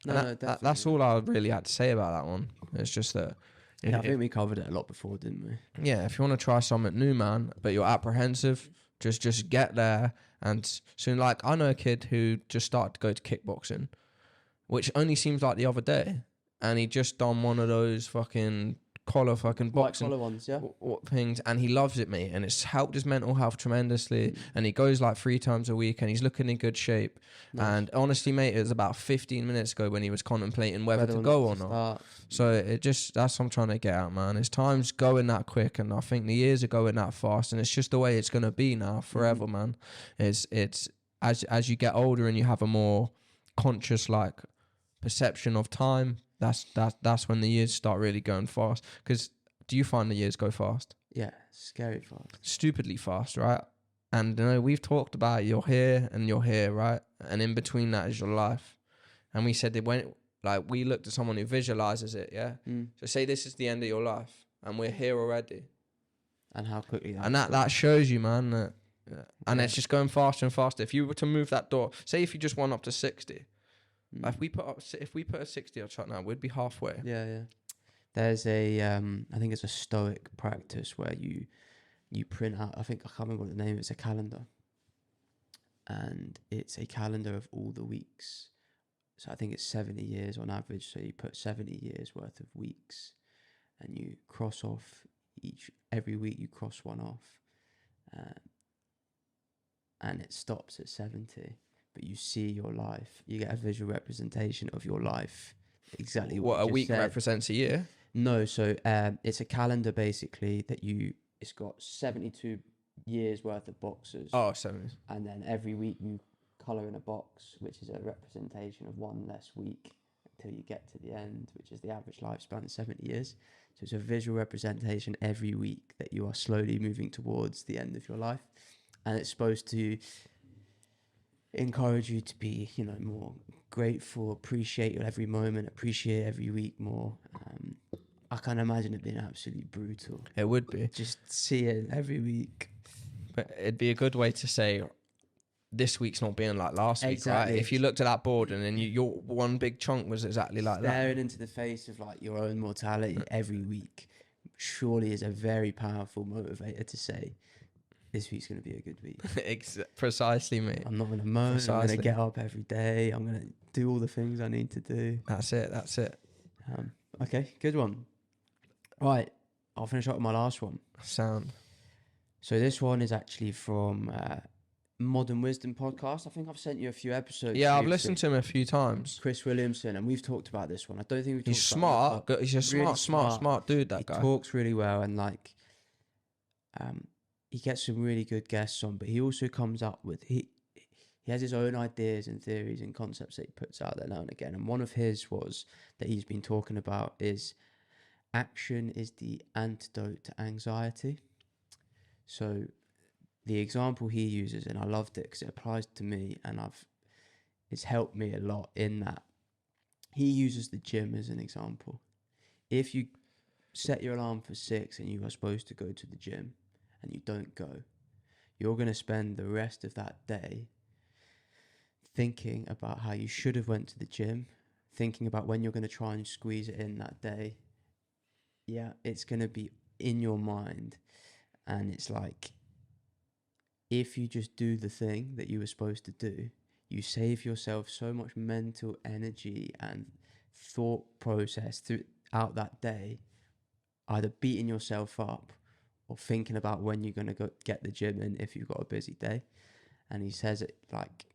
No, that's all I really had to say about that one. It's just that. I think we covered it a lot before, didn't we? Yeah, if you want to try something new, man, but you're apprehensive, just get there. And soon, like, I know a kid who just started to go to kickboxing, which only seems like the other day, and he just done one of those fucking boxing collar ones, things, and he loves it, mate, and it's helped his mental health tremendously. And he goes like 3 times a week, and he's looking in good shape. And honestly, mate, it was about 15 minutes ago when he was contemplating whether to go or not. So that's what I'm trying to get out, man. It's time's going that quick, and I think the years are going that fast, and it's just the way it's gonna be now forever, man. It's as you get older and you have a more conscious like perception of time. That's when the years start really going fast. Because do you find the years go fast? Yeah, scary fast. Stupidly fast, right? And you know, we've talked about you're here and you're here, right? And in between that is your life. And we said that we looked at someone who visualizes it, yeah? So say this is the end of your life and we're here already. And how quickly that. And that shows you, man, that, and it's just going faster and faster. If you were to move that door, say if you just went up to 60, if we put a 60 on chart now, we'd be halfway. Yeah. There's I think it's a Stoic practice where you print out, I can't remember what the name is, it's a calendar. And it's a calendar of all the weeks. So I think it's 70 years on average. So you put 70 years worth of weeks and you cross off every week you cross one off. And it stops at 70. But you see your life, you get a visual representation of your life, exactly what a week represents a year. No, so it's a calendar basically it's got 72 years worth of boxes. Oh, 70. And then every week you colour in a box, which is a representation of one less week until you get to the end, which is the average lifespan of 70 years. So it's a visual representation every week that you are slowly moving towards the end of your life. And it's supposed to encourage you to be, you know, more grateful, appreciate every moment, appreciate every week more. I can't imagine it being absolutely brutal. It would be. Just see it every week. But it'd be a good way to say this week's not being like last week, right? If you looked at that board and then your one big chunk was exactly like that. Staring into the face of like your own mortality every week surely is a very powerful motivator to say, this week's going to be a good week. Precisely, mate. I'm not going to moan. I'm going to get up every day. I'm going to do all the things I need to do. That's it. Okay, good one. Right, I'll finish up with my last one. Sound. So this one is actually from Modern Wisdom podcast. I think I've sent you a few episodes. Yeah, I've listened to him a few times. Chris Williamson, and we've talked about this one. I don't think we've talked He's smart. He's a really smart dude, that guy. He talks really well, and like, he gets some really good guests on, but he also comes up with, he has his own ideas and theories and concepts that he puts out there now and again. And one of his was that he's been talking about is action is the antidote to anxiety. So the example he uses, and I loved it because it applies to me, and it's helped me a lot in that. He uses the gym as an example. If you set your alarm for 6 and you are supposed to go to the gym and you don't go, you're going to spend the rest of that day thinking about how you should have went to the gym, thinking about when you're going to try and squeeze it in that day. Yeah, it's going to be in your mind. And it's like, if you just do the thing that you were supposed to do, you save yourself so much mental energy and thought process throughout that day, either beating yourself up or thinking about when you're going to go get the gym in if you've got a busy day. And he says it like,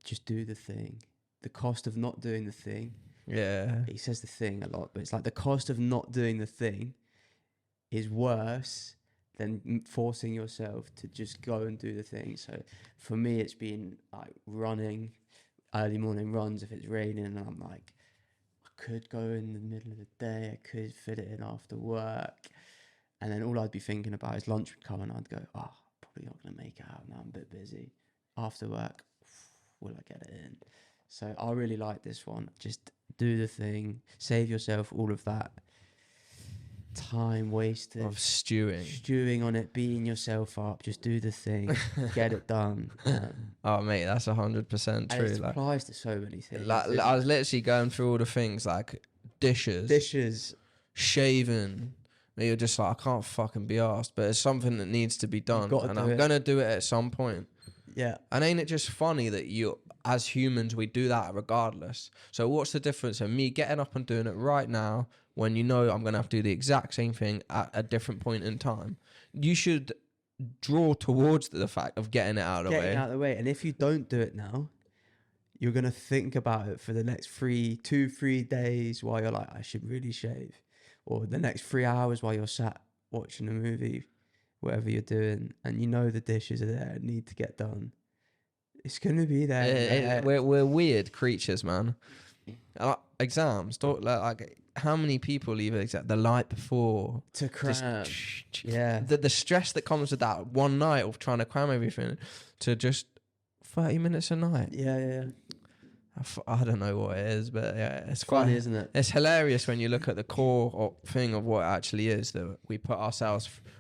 just do the thing. The cost of not doing the thing. Yeah. He says the thing a lot, but it's like the cost of not doing the thing is worse than forcing yourself to just go and do the thing. So for me, it's been like running, early morning runs if it's raining, and I'm like, I could go in the middle of the day, I could fit it in after work. And then all I'd be thinking about is lunch would come and I'd go, probably not going to make it out now, I'm a bit busy. After work, will I get it in? So I really like this one. Just do the thing, save yourself all of that time wasted of stewing on it, beating yourself up. Just do the thing, get it done. Oh mate, that's 100% true. It applies to so many things. Like, I was literally going through all the things like dishes, shaving. You're just like, I can't fucking be arsed, but it's something that needs to be done, and I'm gonna do it at some point. Yeah. And ain't it just funny that as humans, we do that regardless? So what's the difference in me getting up and doing it right now when you know I'm going to have to do the exact same thing at a different point in time? You should draw towards the fact of getting it out of the way. Getting out of the way. And if you don't do it now, you're going to think about it for the next 3 days while you're like, I should really shave. Or the next 3 hours while you're sat watching a movie, whatever you're doing, and you know the dishes are there and need to get done. It's going to be there. We're weird creatures, man. Exams, like how many people leave exam the night before to cram? Yeah, the stress that comes with that one night of trying to cram everything to just 30 minutes a night. Yeah. I don't know what it is, but yeah, it's funny, isn't it? It's hilarious when you look at the core thing of what it actually is, that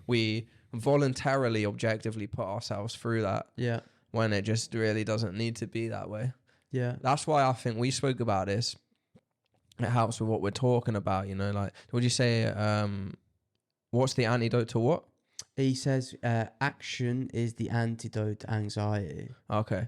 we voluntarily, objectively put ourselves through that. Yeah. When it just really doesn't need to be that way. Yeah. That's why I think we spoke about this. It helps with what we're talking about, you know, like, would you say, what's the antidote to what? He says, action is the antidote to anxiety. Okay.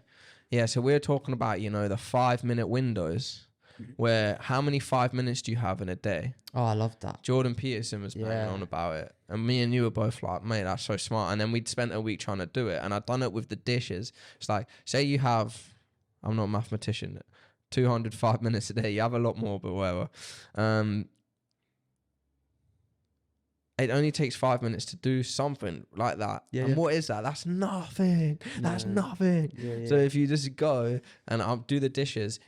Yeah, so we're talking about, you know, the 5-minute windows, where how many 5 minutes do you have in a day? Oh, I love that. Jordan Peterson was banging on about it. And me and you were both like, mate, that's so smart. And then we'd spent a week trying to do it. And I'd done it with the dishes. It's like, say you have, I'm not a mathematician, 205 minutes a day. You have a lot more, but whatever. It only takes 5 minutes to do something like that. Yeah, and what is that? That's nothing. That's nothing. Yeah. So if you just go and I'll do the dishes,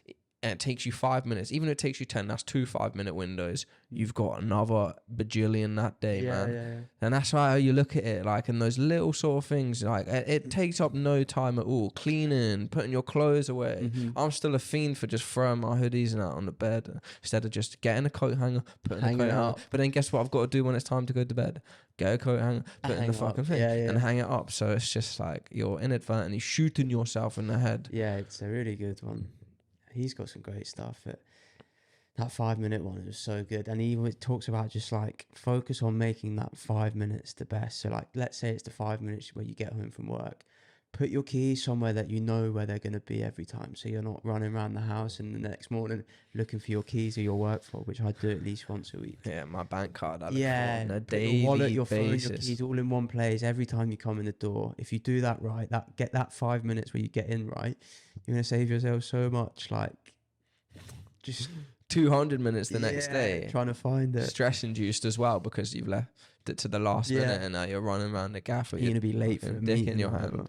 and it takes you 5 minutes, even if it takes you 10, that's 2 5-minute windows. You've got another bajillion that day, man. Yeah. And that's how you look at it, like in those little sort of things, like it takes up no time at all. Cleaning, putting your clothes away. I'm still a fiend for just throwing my hoodies and out on the bed instead of just getting a coat hanger, putting a coat hanger. But then guess what I've got to do when it's time to go to bed? Get a coat hanger, put it in the fucking thing, and hang it up. So it's just like you're inadvertently shooting yourself in the head. Yeah, it's a really good one. He's got some great stuff. That 5-minute one was so good. And he talks about just like focus on making that 5 minutes the best. So like, let's say it's the 5 minutes where you get home from work. Put your keys somewhere that you know where they're going to be every time. So you're not running around the house and the next morning looking for your keys or your work phone, which I do at least once a week. Yeah, my bank card. On a daily your wallet, your phone, your keys all in one place every time you come in the door. If you do that right, get that 5 minutes where you get in right, you're going to save yourself so much. Like, just 200 minutes the next day. Trying to find it. Stress induced as well because you've left it to the last minute and now you're running around the gaff with you're going to be late for a dick in your hand.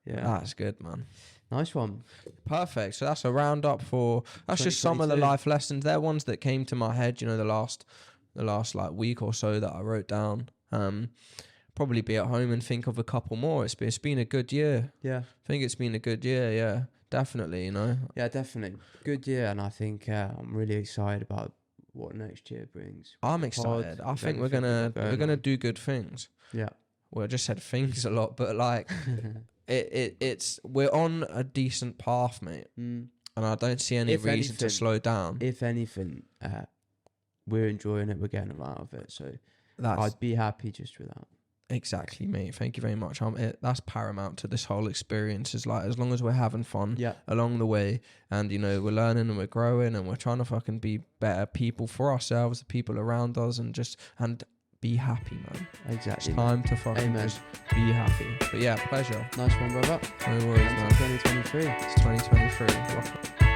Yeah, that's good, man. Nice one. Perfect. So that's a roundup for that's just some of the life lessons. They're ones that came to my head, the last like week or so that I wrote down. Probably be at home and think of a couple more. It's been a good year. Yeah. I think it's been a good year, yeah. Definitely, Yeah, definitely. Good year, and I think I'm really excited about what next year brings. I'm excited. I think we're gonna do good things. Yeah. Well, I just said things a lot, but like it's we're on a decent path, mate. And I don't see any reason to slow down. If anything, we're enjoying it. We're getting a lot of it. So I'd be happy just with that. Exactly, mate. Thank you very much. That's paramount to this whole experience. Is like as long as we're having fun along the way, and we're learning and we're growing and we're trying to fucking be better people for ourselves, the people around us, and be happy, man. Exactly. It's time to fucking just be happy. But yeah, pleasure. Nice one, brother. No worries, man. 2023. It's 2023.